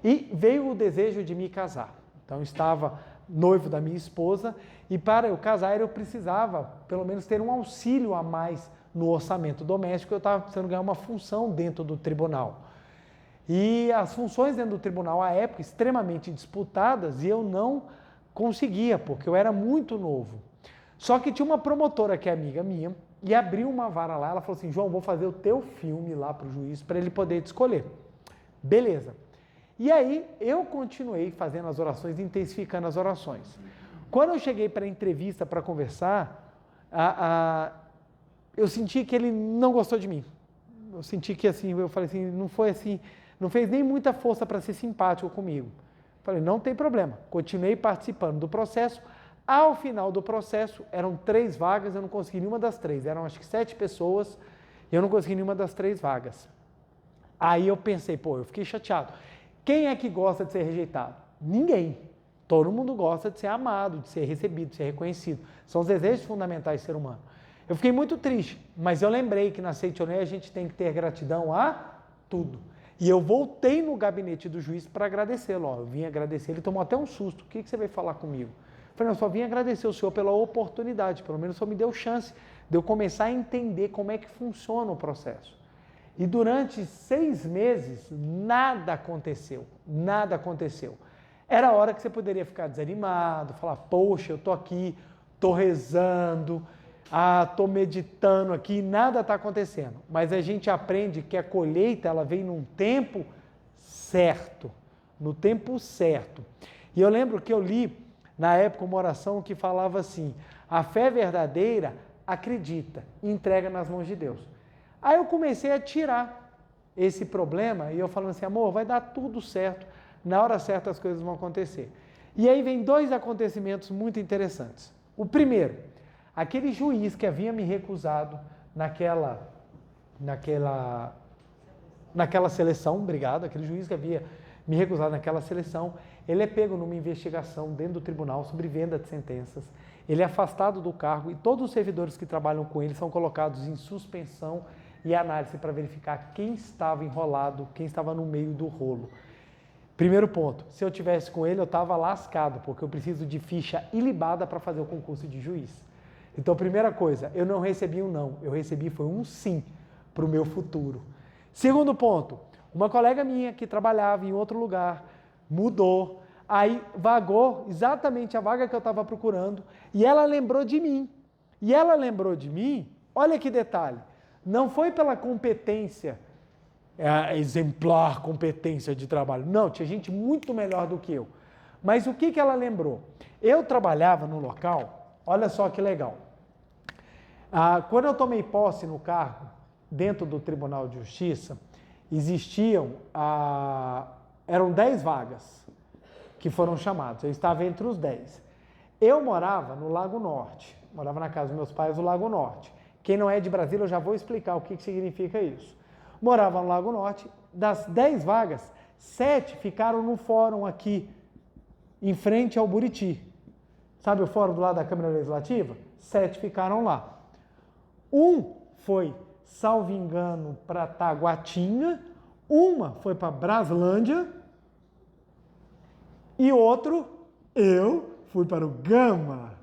e veio o desejo de me casar. Então, eu estava noivo da minha esposa e para eu casar eu precisava, pelo menos, ter um auxílio a mais no orçamento doméstico. Eu estava precisando ganhar uma função dentro do tribunal. E as funções dentro do tribunal, à época, extremamente disputadas e eu não conseguia, porque eu era muito novo. Só que tinha uma promotora que é amiga minha e abriu uma vara lá. Ela falou assim, João, vou fazer o teu filme lá para o juiz para ele poder te escolher. Beleza. E aí, eu continuei fazendo as orações, intensificando as orações. Quando eu cheguei para a entrevista, para conversar, eu senti que ele não gostou de mim. Eu senti que, assim, eu falei assim, não foi assim, não fez nem muita força para ser simpático comigo. Falei, não tem problema. Continuei participando do processo. Ao final do processo, eram 3 vagas, eu não consegui nenhuma das 3. Eram, acho que 7 pessoas, e eu não consegui nenhuma das 3 vagas. Aí eu pensei, pô, eu fiquei chateado. Quem é que gosta de ser rejeitado? Ninguém. Todo mundo gosta de ser amado, de ser recebido, de ser reconhecido. São os desejos fundamentais do ser humano. Eu fiquei muito triste, mas eu lembrei que na Seitonei a gente tem que ter gratidão a tudo. E eu voltei no gabinete do juiz para agradecê-lo. Eu vim agradecer, ele tomou até um susto. O que você veio falar comigo? Eu falei, eu só vim agradecer o senhor pela oportunidade, pelo menos o senhor me deu chance de eu começar a entender como é que funciona o processo. E durante 6 meses, nada aconteceu, nada aconteceu. Era a hora que você poderia ficar desanimado, falar, poxa, eu estou aqui, estou rezando, estou meditando aqui, nada está acontecendo. Mas a gente aprende que a colheita, ela vem num tempo certo, no tempo certo. E eu lembro que eu li, na época, uma oração que falava assim, a fé verdadeira acredita, entrega nas mãos de Deus. Aí eu comecei a tirar esse problema e eu falando assim, amor, vai dar tudo certo, na hora certa as coisas vão acontecer. E aí vem 2 acontecimentos muito interessantes. O primeiro, aquele juiz que havia me recusado naquela seleção, obrigado, aquele juiz que havia me recusado naquela seleção, ele é pego numa investigação dentro do tribunal sobre venda de sentenças, ele é afastado do cargo e todos os servidores que trabalham com ele são colocados em suspensão e análise para verificar quem estava enrolado, quem estava no meio do rolo. Primeiro ponto, se eu tivesse com ele, eu estava lascado, porque eu preciso de ficha ilibada para fazer o concurso de juiz. Então, primeira coisa, eu não recebi um não, eu recebi foi um sim para o meu futuro. Segundo ponto, uma colega minha que trabalhava em outro lugar, mudou, aí vagou exatamente a vaga que eu estava procurando, e ela lembrou de mim. E ela lembrou de mim, olha que detalhe, não foi pela competência, exemplar competência de trabalho. Não, tinha gente muito melhor do que eu. Mas o que ela lembrou? Eu trabalhava no local, olha só que legal. Quando eu tomei posse no cargo, dentro do Tribunal de Justiça, eram 10 vagas que foram chamadas. Eu estava entre os 10. Eu morava no Lago Norte, morava na casa dos meus pais no Lago Norte. Quem não é de Brasília, eu já vou explicar o que significa isso. Morava no Lago Norte, das 10 vagas, 7 ficaram no fórum aqui, em frente ao Buriti. Sabe o fórum do lado da Câmara Legislativa? 7 ficaram lá. Um foi, salvo engano, para Taguatinga, uma foi para Braslândia e outro, eu fui para o Gama.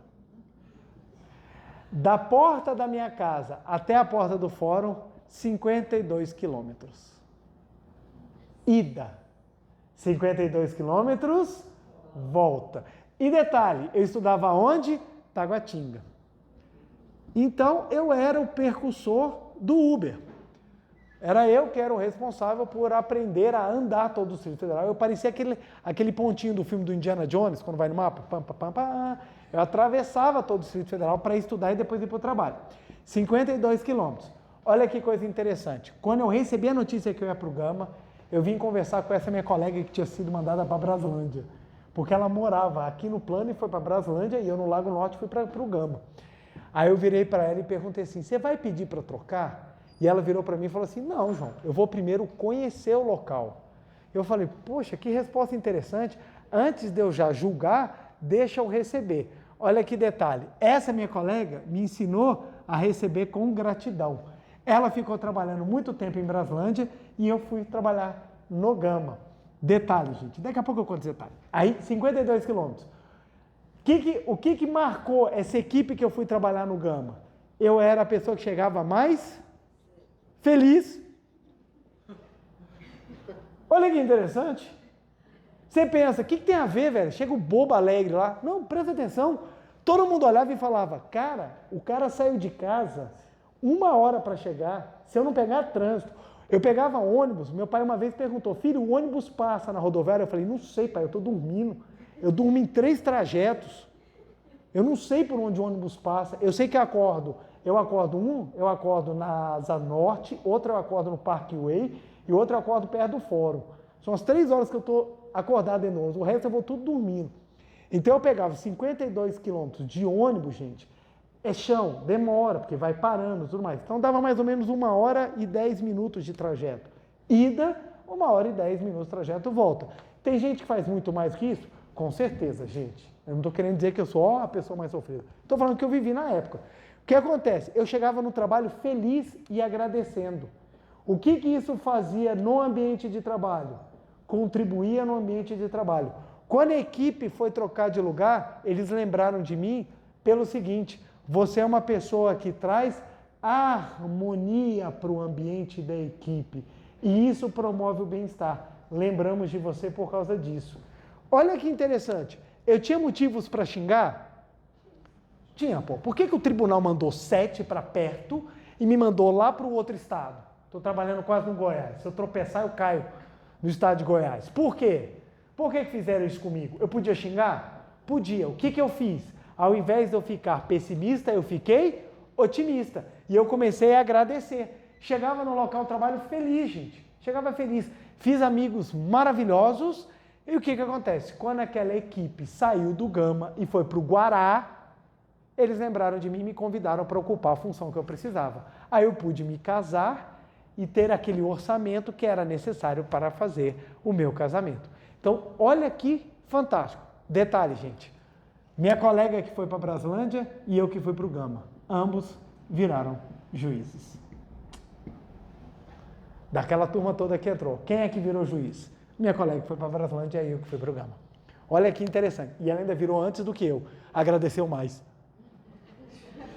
Da porta da minha casa até a porta do fórum, 52 quilômetros. Ida. 52 quilômetros, volta. E detalhe, eu estudava onde? Taguatinga. Então, eu era o percussor do Uber. Era eu que era o responsável por aprender a andar todo o Distrito Federal. Eu parecia aquele pontinho do filme do Indiana Jones, quando vai no mapa. Pam, pam, pam, pam. Eu atravessava todo o Distrito Federal para estudar e depois ir para o trabalho. 52 quilômetros. Olha que coisa interessante. Quando eu recebi a notícia que eu ia para o Gama, eu vim conversar com essa minha colega que tinha sido mandada para Braslândia. Porque ela morava aqui no plano e foi para Braslândia e eu no Lago Norte fui para o Gama. Aí eu virei para ela e perguntei assim, você vai pedir para trocar? E ela virou para mim e falou assim, não, João, eu vou primeiro conhecer o local. Eu falei, poxa, que resposta interessante. Antes de eu já julgar, deixa eu receber. Olha que detalhe, essa minha colega me ensinou a receber com gratidão. Ela ficou trabalhando muito tempo em Braslândia e eu fui trabalhar no Gama. Detalhe, gente, daqui a pouco eu conto esse detalhe. Aí, 52 quilômetros. O que marcou essa equipe que eu fui trabalhar no Gama? Eu era a pessoa que chegava mais feliz. Olha que interessante. Você pensa, o que tem a ver, velho? Chega o bobo alegre lá. Não, presta atenção. Todo mundo olhava e falava, cara, o cara saiu de casa 1 hora para chegar, se eu não pegar trânsito. Eu pegava ônibus, meu pai uma vez perguntou, filho, o ônibus passa na rodoviária? Eu falei, não sei, pai, eu estou dormindo. Eu durmo em 3 trajetos. Eu não sei por onde o ônibus passa. Eu sei que eu acordo na Asa Norte, outro eu acordo no Parkway e outro eu acordo perto do fórum. São as 3 horas que eu estou acordado de novo, o resto eu vou tudo dormindo. Então eu pegava 52 quilômetros de ônibus, gente, é chão, demora, porque vai parando e tudo mais. Então dava mais ou menos 1 hora e 10 minutos de trajeto. Ida, 1h10 trajeto, volta. Tem gente que faz muito mais que isso? Com certeza, gente. Eu não estou querendo dizer que eu sou a pessoa mais sofrida. Estou falando que eu vivi na época. O que acontece? Eu chegava no trabalho feliz e agradecendo. O que isso fazia no ambiente de trabalho? Contribuía no ambiente de trabalho. Quando a equipe foi trocar de lugar, eles lembraram de mim pelo seguinte: você é uma pessoa que traz harmonia para o ambiente da equipe e isso promove o bem-estar. Lembramos de você por causa disso. Olha que interessante. Eu tinha motivos para xingar? Tinha, pô. Por que o tribunal mandou 7 para perto e me mandou lá para o outro estado? Estou trabalhando quase no Goiás. Se eu tropeçar, eu caio no estado de Goiás. Por quê? Por que fizeram isso comigo? Eu podia xingar? Podia. O que eu fiz? Ao invés de eu ficar pessimista, eu fiquei otimista. E eu comecei a agradecer. Chegava no local de trabalho feliz, gente. Chegava feliz. Fiz amigos maravilhosos. E o que acontece? Quando aquela equipe saiu do Gama e foi para o Guará, eles lembraram de mim e me convidaram para ocupar a função que eu precisava. Aí eu pude me casar e ter aquele orçamento que era necessário para fazer o meu casamento. Então, olha que fantástico. Detalhe, gente. Minha colega que foi para Braslândia e eu que fui para o Gama. Ambos viraram juízes. Daquela turma toda que entrou. Quem é que virou juiz? Minha colega que foi para Braslândia e eu que fui para o Gama. Olha que interessante. E ela ainda virou antes do que eu. Agradeceu mais.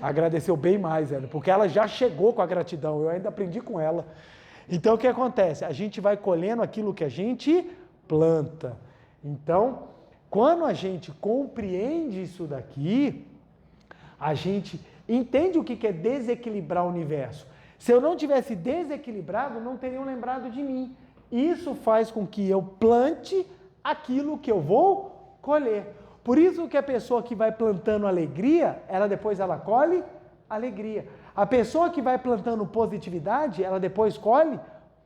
Agradeceu bem mais, velho. Porque ela já chegou com a gratidão. Eu ainda aprendi com ela. Então, o que acontece? A gente vai colhendo aquilo que a gente planta. Então, quando a gente compreende isso daqui, a gente entende o que é desequilibrar o universo. Se eu não tivesse desequilibrado, não teriam lembrado de mim. Isso faz com que eu plante aquilo que eu vou colher. Por isso que a pessoa que vai plantando alegria, depois ela colhe alegria. A pessoa que vai plantando positividade, ela depois colhe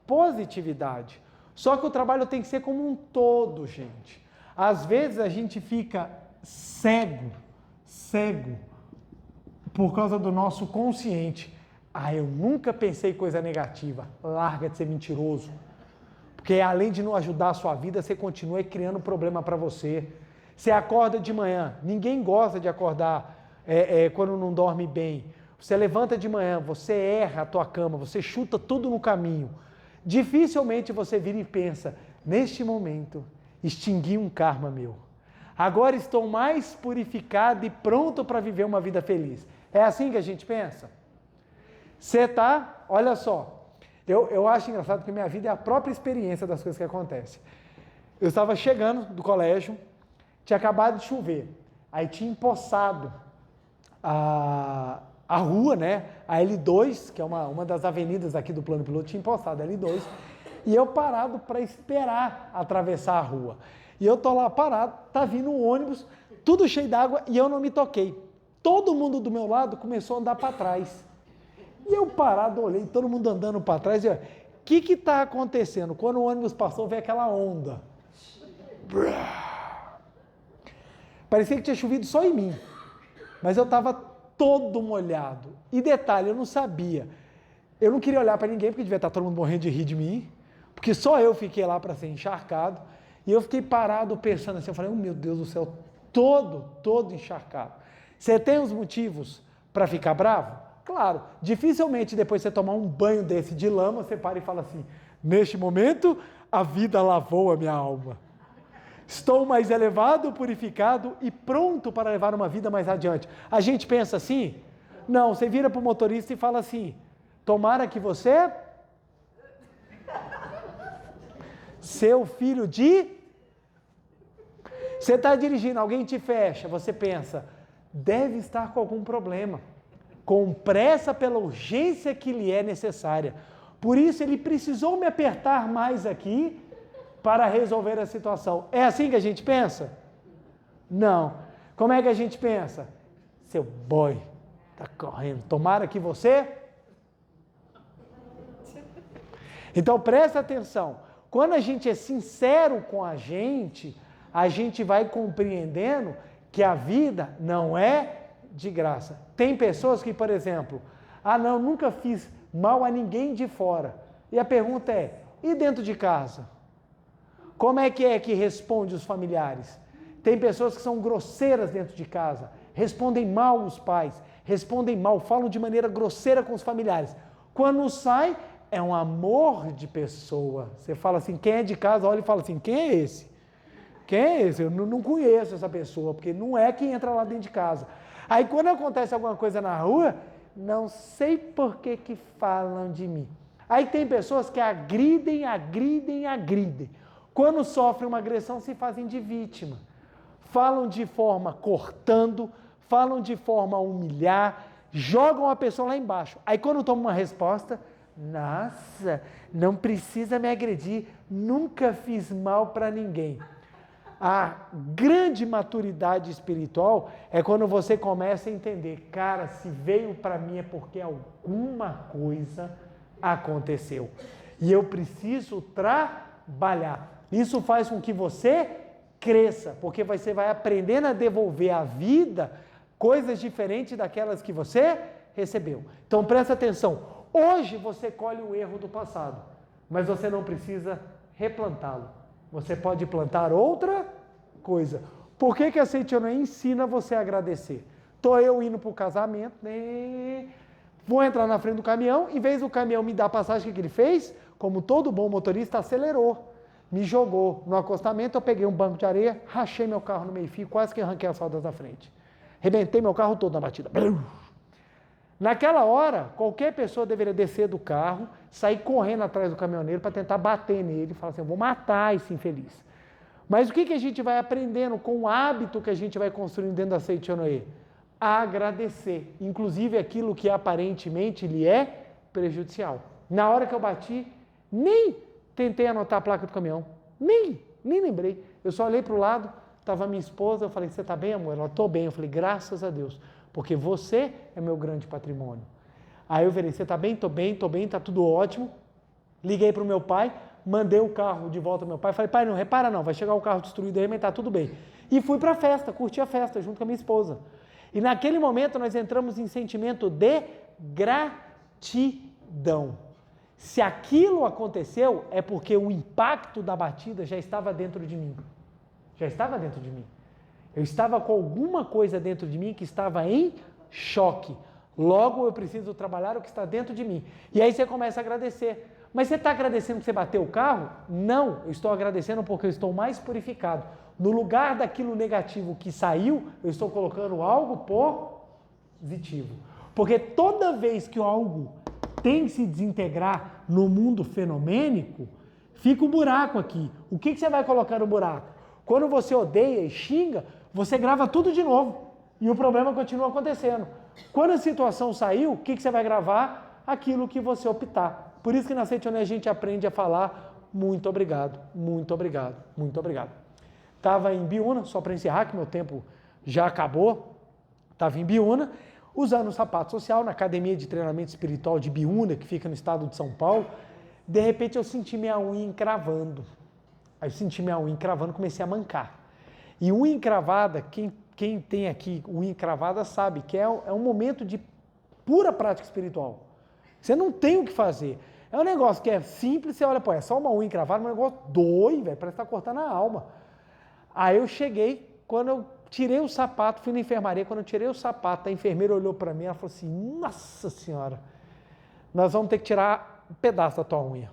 positividade. Só que o trabalho tem que ser como um todo, gente. Às vezes a gente fica cego por causa do nosso consciente. Eu nunca pensei coisa negativa. Larga de ser mentiroso. Porque além de não ajudar a sua vida, você continua criando problema para você. Você acorda de manhã. Ninguém gosta de acordar quando não dorme bem. Você levanta de manhã, você erra a tua cama, você chuta tudo no caminho. Dificilmente você vira e pensa, neste momento, extingui um karma meu. Agora estou mais purificado e pronto para viver uma vida feliz. É assim que a gente pensa? Você tá, olha só, eu acho engraçado que minha vida é a própria experiência das coisas que acontecem. Eu estava chegando do colégio, tinha acabado de chover, aí tinha empoçado a rua, né? A L2, que é uma das avenidas aqui do Plano Piloto, tinha empoçado a L2, e eu parado para esperar atravessar a rua. E eu tô lá parado, tá vindo um ônibus, tudo cheio d'água, e eu não me toquei. Todo mundo do meu lado começou a andar para trás. E eu parado, olhei, todo mundo andando para trás, e o que está acontecendo? Quando o ônibus passou, veio aquela onda. Parecia que tinha chovido só em mim, mas eu estava todo molhado. E detalhe, eu não sabia. Eu não queria olhar para ninguém, porque devia estar todo mundo morrendo de rir de mim, porque só eu fiquei lá para ser encharcado, e eu fiquei parado pensando assim, eu falei, meu Deus do céu, todo encharcado. Você tem os motivos para ficar bravo? Claro, dificilmente depois de você tomar um banho desse de lama, você para e fala assim, neste momento, a vida lavou a minha alma. Estou mais elevado, purificado e pronto para levar uma vida mais adiante. A gente pensa assim? Não, você vira para o motorista e fala assim, tomara que você, seu filho de... Você está dirigindo, alguém te fecha, você pensa, deve estar com algum problema. Com pressa pela urgência que lhe é necessária. Por isso ele precisou me apertar mais aqui para resolver a situação. É assim que a gente pensa? Não. Como é que a gente pensa? Seu boy, tá correndo. Tomara que você... Então presta atenção. Quando a gente é sincero com a gente vai compreendendo que a vida não é de graça. Tem pessoas que, por exemplo, não, nunca fiz mal a ninguém de fora. E a pergunta é, E dentro de casa? Como é que responde os familiares? Tem pessoas que são grosseiras dentro de casa, respondem mal os pais, respondem mal, falam de maneira grosseira com os familiares. Quando sai, é um amor de pessoa. Você fala assim, quem é de casa, olha e fala assim, quem é esse? Quem é esse? Eu não conheço essa pessoa, porque não é quem entra lá dentro de casa. Aí quando acontece alguma coisa na rua, não sei por que falam de mim. Aí tem pessoas que agridem. Quando sofrem uma agressão, se fazem de vítima. Falam de forma cortando, falam de forma a humilhar, jogam a pessoa lá embaixo. Aí quando toma uma resposta, nossa, não precisa me agredir, nunca fiz mal para ninguém. A grande maturidade espiritual é quando você começa a entender, cara, se veio para mim é porque alguma coisa aconteceu. E eu preciso trabalhar. Isso faz com que você cresça, porque você vai aprendendo a devolver à vida coisas diferentes daquelas que você recebeu. Então presta atenção, hoje você colhe o erro do passado, mas você não precisa replantá-lo. Você pode plantar outra coisa. Por que a Seitonê ensina você a agradecer? Estou eu indo para o casamento, né? Vou entrar na frente do caminhão, em vez do caminhão me dar a passagem, o que ele fez? Como todo bom motorista, acelerou. Me jogou no acostamento, eu peguei um banco de areia, rachei meu carro no meio-fio, quase que arranquei as rodas da frente. Rebentei meu carro todo na batida. Naquela hora, qualquer pessoa deveria descer do carro, sair correndo atrás do caminhoneiro para tentar bater nele, falar assim, eu vou matar esse infeliz. Mas o que a gente vai aprendendo com o hábito que a gente vai construindo dentro da Seitonê? Agradecer, inclusive aquilo que aparentemente lhe é prejudicial. Na hora que eu bati, nem tentei anotar a placa do caminhão, nem lembrei. Eu só olhei para o lado, estava minha esposa, eu falei, você está bem, amor? Ela, estou bem. Eu falei, graças a Deus, porque você é meu grande patrimônio. Aí eu falei, você está bem? Estou bem, está tudo ótimo. Liguei para o meu pai, mandei o carro de volta ao meu pai, falei, pai, não repara não, vai chegar o carro destruído aí, mas está tudo bem. E fui para a festa, curti a festa junto com a minha esposa. E naquele momento nós entramos em sentimento de gratidão. Se aquilo aconteceu, é porque o impacto da batida já estava dentro de mim. Já estava dentro de mim. Eu estava com alguma coisa dentro de mim que estava em choque. Logo, eu preciso trabalhar o que está dentro de mim. E aí você começa a agradecer. Mas você está agradecendo que você bateu o carro? Não, eu estou agradecendo porque eu estou mais purificado. No lugar daquilo negativo que saiu, eu estou colocando algo positivo. Porque toda vez que algo tem que se desintegrar no mundo fenomênico, fica um buraco aqui. O que você vai colocar no buraco? Quando você odeia e xinga, você grava tudo de novo. E o problema continua acontecendo. Quando a situação saiu, o que você vai gravar? Aquilo que você optar. Por isso que na Seitonê a gente aprende a falar muito obrigado, muito obrigado, muito obrigado. Estava em Biúna, só para encerrar, que meu tempo já acabou. Estava em Biúna, usando o sapato social na academia de treinamento espiritual de Biúna, que fica no estado de São Paulo. De repente eu senti minha unha encravando. Aí eu senti minha unha encravando, comecei a mancar. E unha encravada, quem tem aqui unha encravada sabe que é um momento de pura prática espiritual. Você não tem o que fazer. É um negócio que é simples, você olha, pô, é só uma unha encravada, mas é um negócio doido, velho, parece que está cortando a alma. Aí eu cheguei, quando eu tirei o sapato, fui na enfermaria, quando eu tirei o sapato, a enfermeira olhou para mim, ela falou assim, nossa senhora, nós vamos ter que tirar um pedaço da tua unha.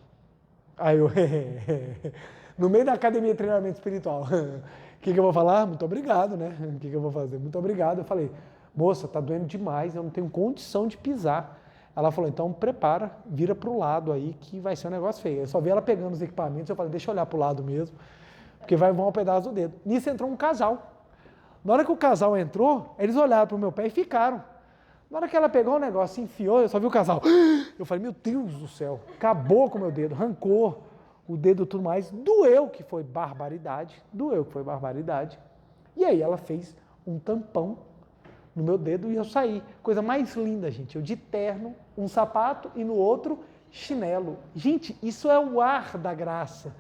Aí eu, no meio da academia de treinamento espiritual, o que eu vou falar? Muito obrigado, né? O que eu vou fazer? Muito obrigado. Eu falei, moça, tá doendo demais, eu não tenho condição de pisar. Ela falou, então prepara, vira para o lado aí, que vai ser um negócio feio. Eu só vi ela pegando os equipamentos, eu falei, deixa eu olhar para o lado mesmo, porque vai voar um pedaço do dedo. Nisso entrou um casal. Na hora que o casal entrou, eles olharam para o meu pé e ficaram. Na hora que ela pegou o negócio, enfiou, eu só vi o casal. Eu falei, meu Deus do céu, acabou com o meu dedo, arrancou o dedo e tudo mais. Doeu, que foi barbaridade. E aí ela fez um tampão no meu dedo e eu saí. Coisa mais linda, gente. Eu de terno, um sapato e no outro chinelo. Gente, isso é o ar da graça.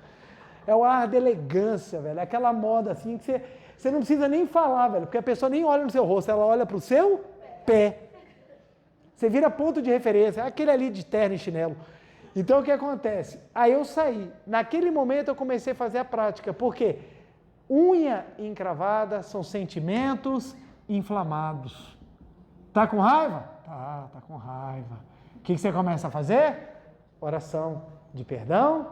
É o ar da elegância, velho. É aquela moda assim que você não precisa nem falar, velho, porque a pessoa nem olha no seu rosto, ela olha para o seu pé. Você vira ponto de referência, aquele ali de terno e chinelo. Então o que acontece? Aí eu saí. Naquele momento eu comecei a fazer a prática. Por quê? Unha encravada são sentimentos inflamados. Tá com raiva? Tá com raiva. O que você começa a fazer? Oração de perdão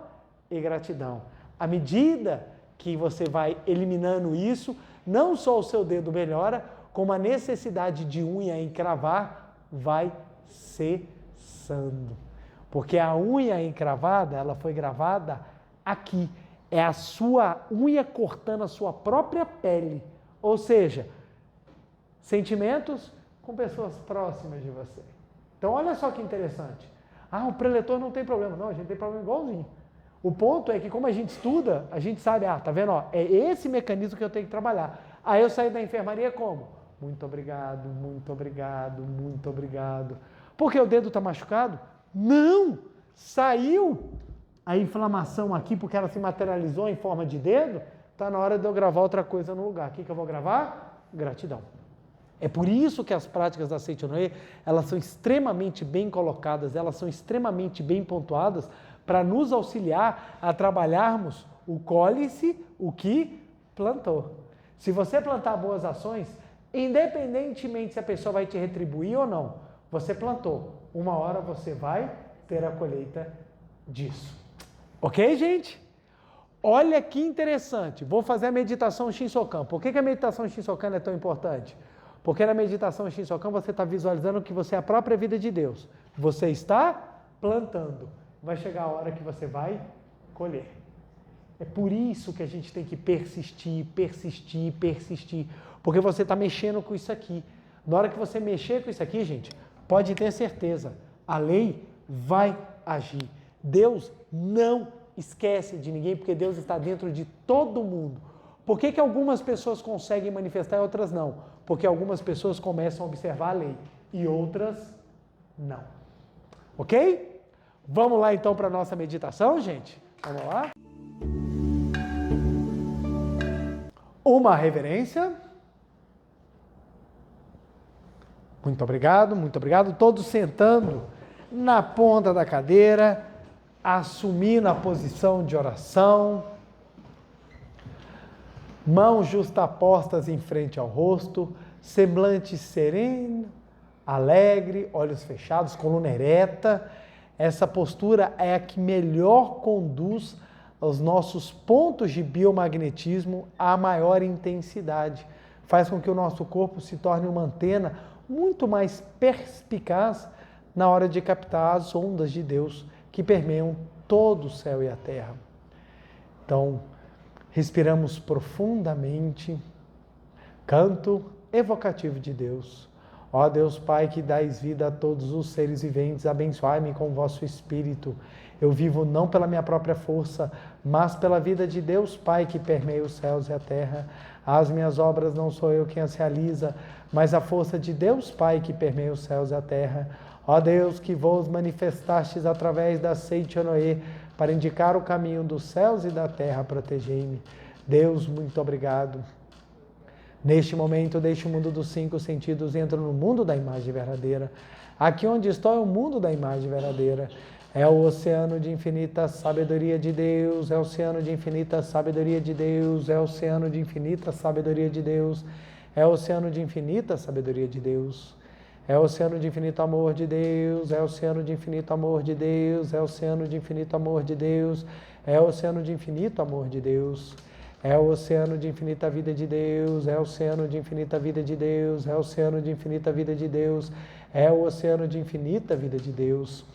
e gratidão. À medida que você vai eliminando isso, não só o seu dedo melhora, como a necessidade de unha encravar vai cessando. Porque a unha encravada, ela foi gravada aqui. É a sua unha cortando a sua própria pele. Ou seja, sentimentos com pessoas próximas de você. Então, olha só que interessante. O preletor não tem problema. Não, a gente tem problema igualzinho. O ponto é que, como a gente estuda, a gente sabe, tá vendo? É esse mecanismo que eu tenho que trabalhar. Aí eu saí da enfermaria como? Muito obrigado, muito obrigado, muito obrigado. Porque o dedo está machucado? Não! Saiu a inflamação aqui porque ela se materializou em forma de dedo. Está na hora de eu gravar outra coisa no lugar. O que eu vou gravar? Gratidão. É por isso que as práticas da Seichonoye, elas são extremamente bem colocadas, elas são extremamente bem pontuadas para nos auxiliar a trabalharmos o colhe-se, o que plantou. Se você plantar boas ações, independentemente se a pessoa vai te retribuir ou não, você plantou. Uma hora você vai ter a colheita disso. Ok, gente? Olha que interessante. Vou fazer a meditação Shinsokan. Por que a meditação Shinsokan é tão importante? Porque na meditação Shinsokan você está visualizando que você é a própria vida de Deus. Você está plantando. Vai chegar a hora que você vai colher. É por isso que a gente tem que persistir, persistir, persistir. Porque você está mexendo com isso aqui. Na hora que você mexer com isso aqui, gente, pode ter certeza, a lei vai agir. Deus não esquece de ninguém, porque Deus está dentro de todo mundo. Por que algumas pessoas conseguem manifestar e outras não? Porque algumas pessoas começam a observar a lei e outras não. Ok? Vamos lá então para a nossa meditação, gente? Vamos lá? Uma reverência. Muito obrigado, muito obrigado. Todos sentando na ponta da cadeira, assumindo a posição de oração. Mãos justapostas em frente ao rosto, semblante sereno, alegre, olhos fechados, coluna ereta. Essa postura é a que melhor conduz os nossos pontos de biomagnetismo à maior intensidade. Faz com que o nosso corpo se torne uma antena muito mais perspicaz na hora de captar as ondas de Deus que permeiam todo o céu e a terra. Então, respiramos profundamente, canto evocativo de Deus. Ó Deus Pai, que dais vida a todos os seres viventes, abençoai-me com o vosso Espírito. Eu vivo não pela minha própria força, mas pela vida de Deus Pai, que permeia os céus e a terra. As minhas obras não sou eu quem as realiza, mas a força de Deus Pai, que permeia os céus e a terra. Ó Deus, que vos manifestastes através da Seichonoye, para indicar o caminho dos céus e da terra, protegei-me. Deus, muito obrigado. Neste momento, deixe o mundo dos 5 sentidos e entro no mundo da imagem verdadeira. Aqui onde estou é o mundo da imagem verdadeira. É o oceano de infinita sabedoria de Deus, é o oceano de infinita sabedoria de Deus, é o oceano de infinita sabedoria de Deus, é o oceano de infinita sabedoria de Deus. É o oceano de infinito amor de Deus, é o oceano de infinito amor de Deus, é o oceano de infinito amor de Deus, é o oceano de infinito amor de Deus, é o oceano de infinita vida de Deus, é o oceano de infinita vida de Deus, é o oceano de infinita vida de Deus, é o oceano de infinita vida de Deus,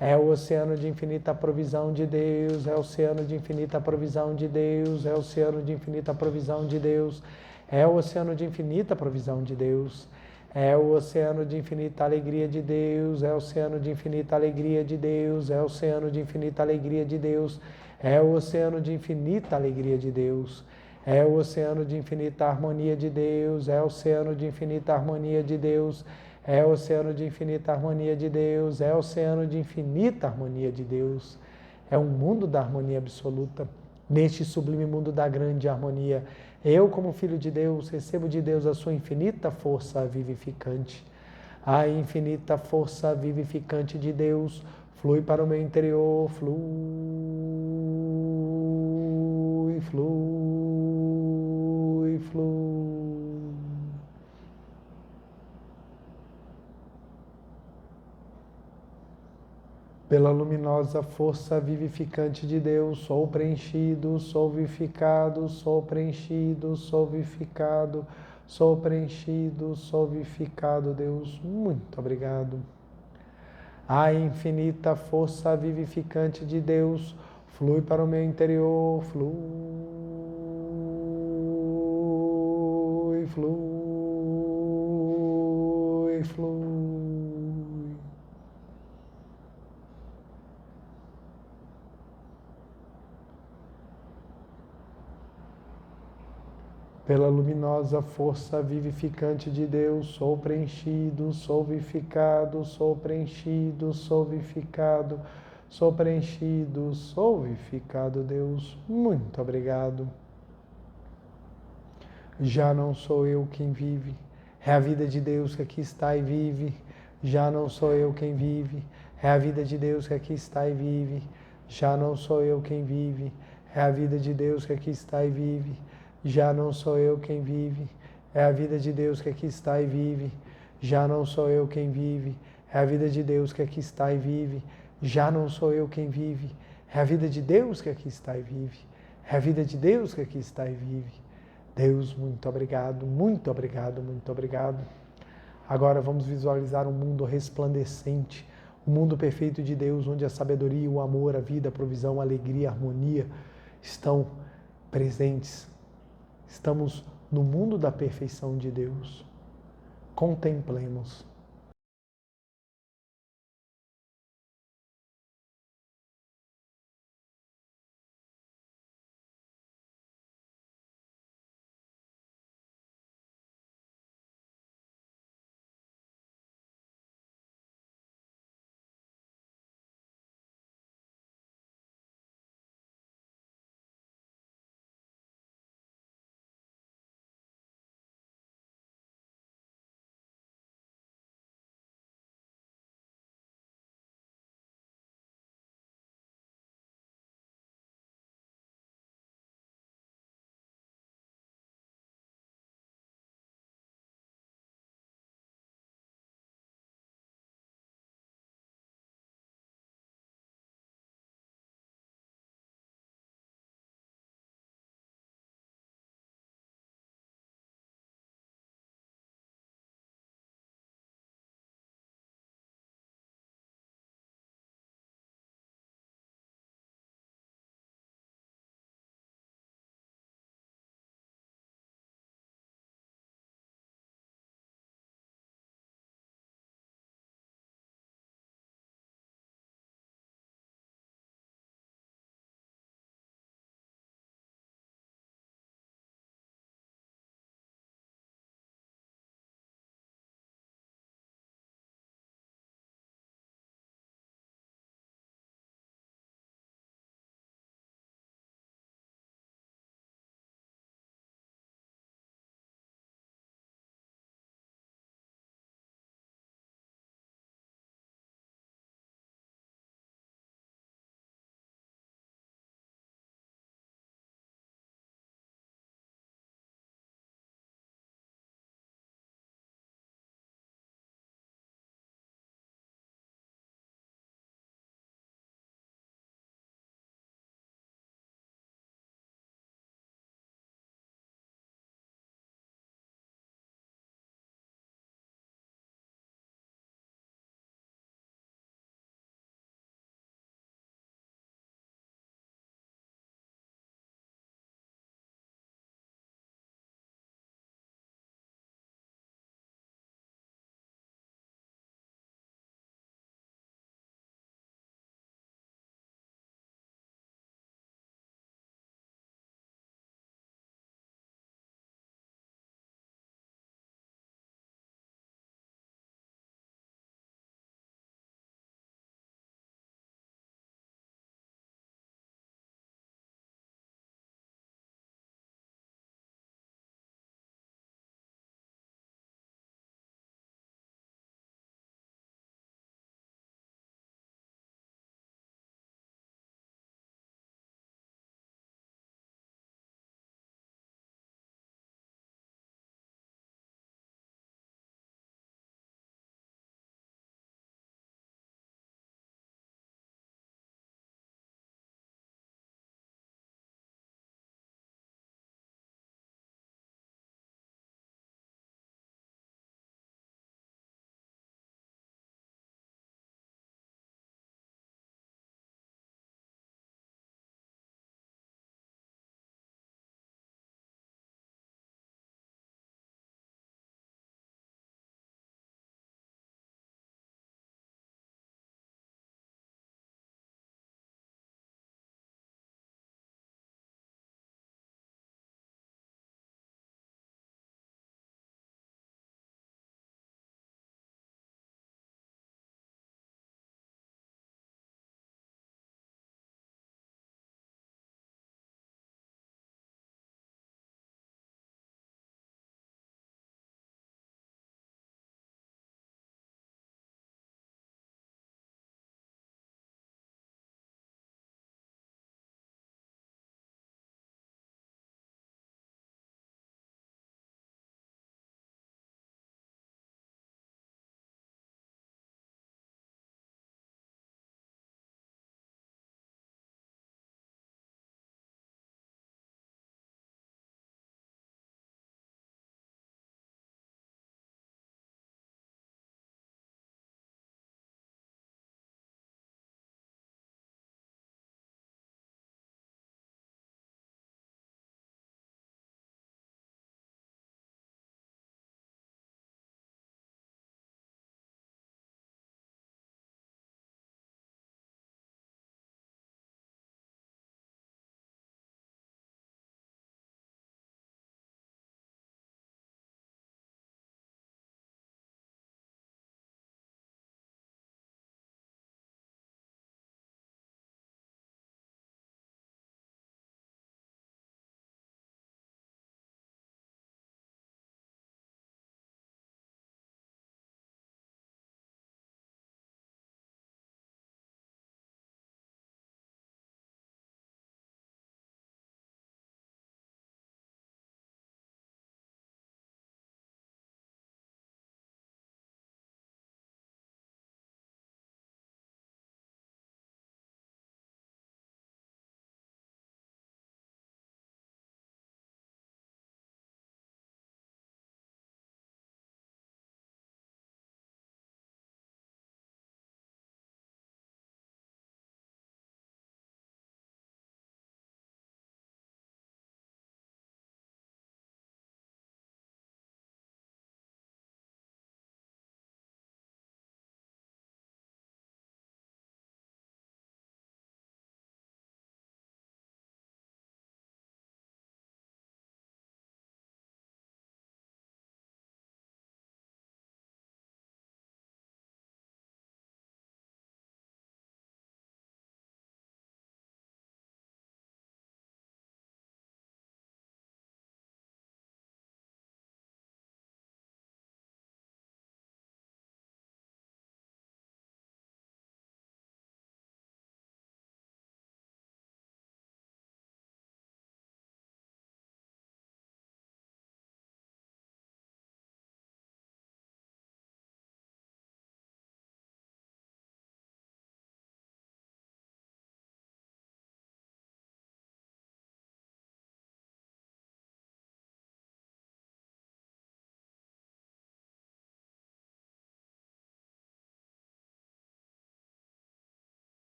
é o oceano de infinita provisão de Deus, é o oceano de infinita provisão de Deus, é o oceano de infinita provisão de Deus, é o oceano de infinita provisão de Deus. É o oceano de infinita alegria de Deus, é o oceano de infinita alegria de Deus, é o oceano de infinita alegria de Deus, é o oceano de infinita alegria de Deus, é o oceano de infinita harmonia de Deus, é o oceano de infinita harmonia de Deus, é o oceano de infinita harmonia de Deus, é o oceano de infinita harmonia de Deus. É um mundo da harmonia absoluta, neste sublime mundo da grande harmonia. Eu, como filho de Deus, recebo de Deus a sua infinita força vivificante. A infinita força vivificante de Deus Flui para o meu interior, flui, flui, flui. Pela luminosa força vivificante de Deus, sou preenchido, sou vivificado, sou preenchido, sou vivificado, sou preenchido, sou vivificado, Deus. Muito obrigado. A infinita força vivificante de Deus flui para o meu interior, flui, flui, flui. Pela luminosa força vivificante de Deus, sou preenchido, sou vivificado, sou preenchido, sou vivificado, sou preenchido, sou vivificado, Deus. Muito obrigado. Já não sou eu quem vive, é a vida de Deus que aqui está e vive. Já não sou eu quem vive, é a vida de Deus que aqui está e vive. Já não sou eu quem vive, é a vida de Deus que aqui está e vive. Já não sou eu quem vive, é a vida de Deus que aqui está e vive. Já não sou eu quem vive, é a vida de Deus que aqui está e vive. Já não sou eu quem vive, é a vida de Deus que aqui está e vive. É a vida de Deus que aqui está e vive. Deus, muito obrigado, muito obrigado, muito obrigado. Agora vamos visualizar um mundo resplandecente, um mundo perfeito de Deus, onde a sabedoria, o amor, a vida, a provisão, a alegria, a harmonia estão presentes. Estamos no mundo da perfeição de Deus. Contemplemos.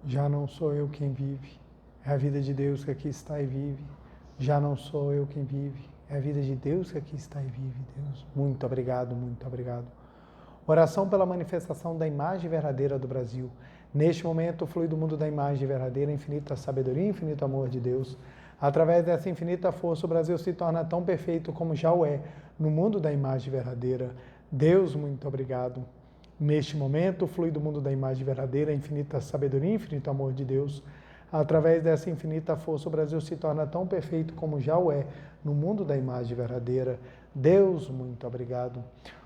Já não sou eu quem vive, é a vida de Deus que aqui está e vive. Já não sou eu quem vive, é a vida de Deus que aqui está e vive, Deus. Muito obrigado, muito obrigado. Oração pela manifestação da imagem verdadeira do Brasil. Neste momento, flui do mundo da imagem verdadeira, infinita sabedoria e infinito amor de Deus. Através dessa infinita força, o Brasil se torna tão perfeito como já o é no mundo da imagem verdadeira. Deus, muito obrigado. Neste momento, flui do mundo da imagem verdadeira, infinita sabedoria e infinito amor de Deus. Através dessa infinita força, o Brasil se torna tão perfeito como já o é no mundo da imagem verdadeira. Deus, muito obrigado.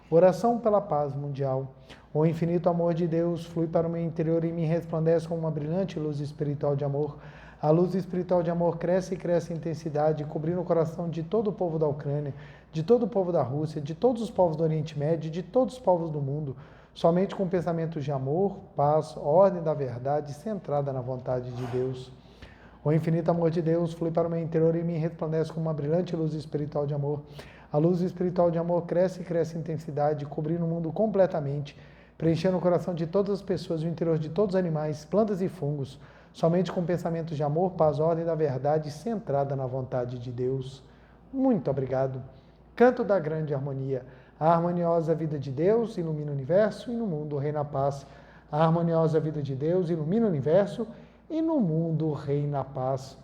Oração pela paz mundial. O infinito amor de Deus flui para o meu interior e me resplandece com uma brilhante luz espiritual de amor. A luz espiritual de amor cresce e cresce em intensidade, cobrindo o coração de todo o povo da Ucrânia, de todo o povo da Rússia, de todos os povos do Oriente Médio, de todos os povos do mundo. Somente com pensamentos de amor, paz, ordem da verdade, centrada na vontade de Deus. O infinito amor de Deus flui para o meu interior e me resplandece com uma brilhante luz espiritual de amor. A luz espiritual de amor cresce e cresce em intensidade, cobrindo o mundo completamente, preenchendo o coração de todas as pessoas e o interior de todos os animais, plantas e fungos, somente com pensamentos de amor, paz, ordem da verdade, centrada na vontade de Deus. Muito obrigado. Canto da grande harmonia. A harmoniosa vida de Deus ilumina o universo e no mundo reina a paz. A harmoniosa vida de Deus ilumina o universo e no mundo reina a paz.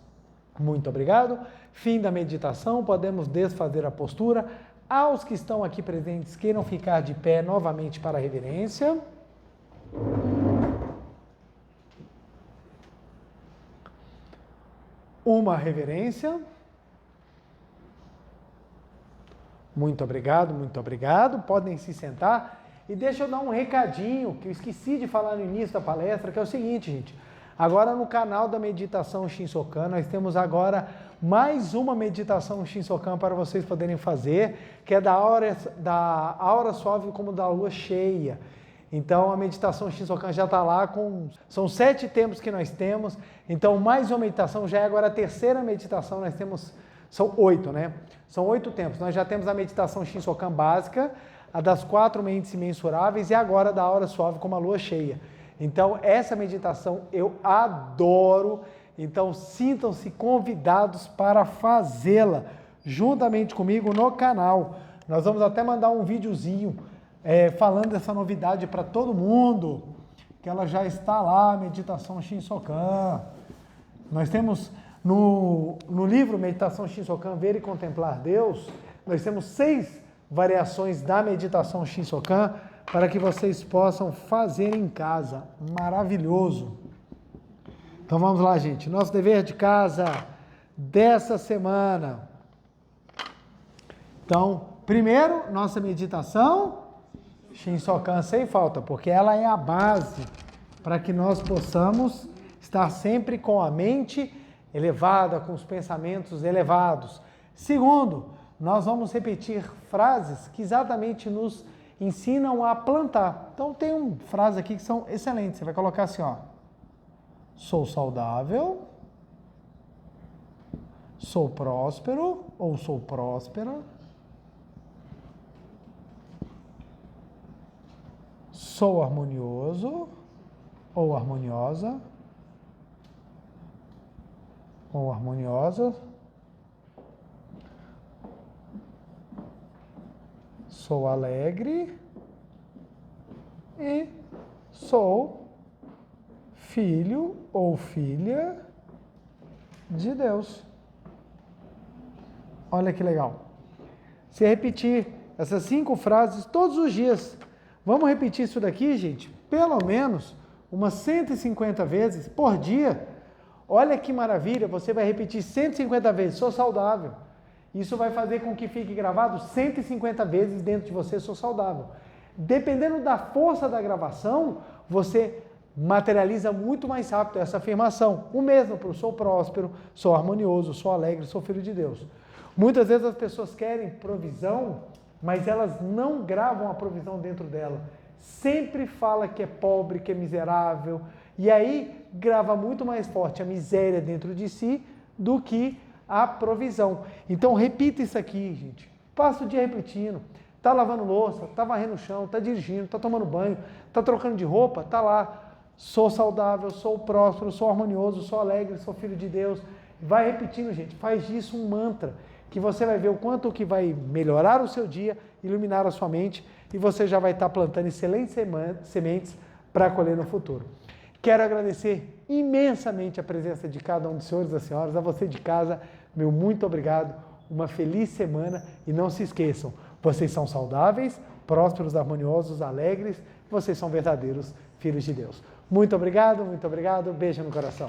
Muito obrigado. Fim da meditação, podemos desfazer a postura. Aos que estão aqui presentes, queiram ficar de pé novamente para a reverência. Uma reverência. Muito obrigado, muito obrigado. Podem se sentar. E deixa eu dar um recadinho que eu esqueci de falar no início da palestra, que é o seguinte, gente. Agora no canal da Meditação Shinsokan, nós temos agora mais uma meditação Shinsokan para vocês poderem fazer, que é da aura suave como da lua cheia. Então a meditação Shinsokan já está lá são 7 tempos que nós temos, então mais uma meditação, já é agora a terceira meditação, nós temos, são 8, né? São 8 tempos, nós já temos a meditação Shinsokan básica, a das 4 mentes imensuráveis e agora da aura suave como a lua cheia. Então, essa meditação eu adoro, então sintam-se convidados para fazê-la juntamente comigo no canal. Nós vamos até mandar um videozinho falando dessa novidade para todo mundo, que ela já está lá, Meditação Shinsokan. Nós temos no livro Meditação Shinsokan, Ver e Contemplar Deus, nós temos 6 variações da Meditação Shinsokan, para que vocês possam fazer em casa. Maravilhoso! Então vamos lá, gente. Nosso dever de casa dessa semana. Então, primeiro, nossa meditação Shinsokan sem falta, porque ela é a base para que nós possamos estar sempre com a mente elevada, com os pensamentos elevados. Segundo, nós vamos repetir frases que exatamente nos ensinam a plantar. Então tem uma frase aqui que são excelentes. Você vai colocar assim, ó. Sou saudável, sou próspero ou sou próspera, sou harmonioso ou harmoniosa, ou harmoniosa, sou alegre e sou filho ou filha de Deus. Olha que legal. Se repetir essas 5 frases todos os dias, vamos repetir isso daqui, gente, pelo menos umas 150 vezes por dia. Olha que maravilha, você vai repetir 150 vezes, sou saudável. Isso vai fazer com que fique gravado 150 vezes dentro de você, sou saudável. Dependendo da força da gravação, você materializa muito mais rápido essa afirmação. O mesmo para o sou próspero, sou harmonioso, sou alegre, sou filho de Deus. Muitas vezes as pessoas querem provisão, mas elas não gravam a provisão dentro dela. Sempre fala que é pobre, que é miserável, e aí grava muito mais forte a miséria dentro de si do que a provisão. Então repita isso aqui, gente. Passa o dia repetindo. Está lavando louça, está varrendo o chão, está dirigindo, está tomando banho, está trocando de roupa, está lá. sou saudável, sou próspero, sou harmonioso, sou alegre, sou filho de Deus. Vai repetindo, gente, faz disso um mantra, que você vai ver o quanto que vai melhorar o seu dia, iluminar a sua mente, e você já vai estar plantando excelentes sementes para colher no futuro. Quero agradecer imensamente a presença de cada um dos senhores e das senhoras, a você de casa, meu muito obrigado, uma feliz semana e não se esqueçam, vocês são saudáveis, prósperos, harmoniosos, alegres, vocês são verdadeiros filhos de Deus. Muito obrigado, beijo no coração.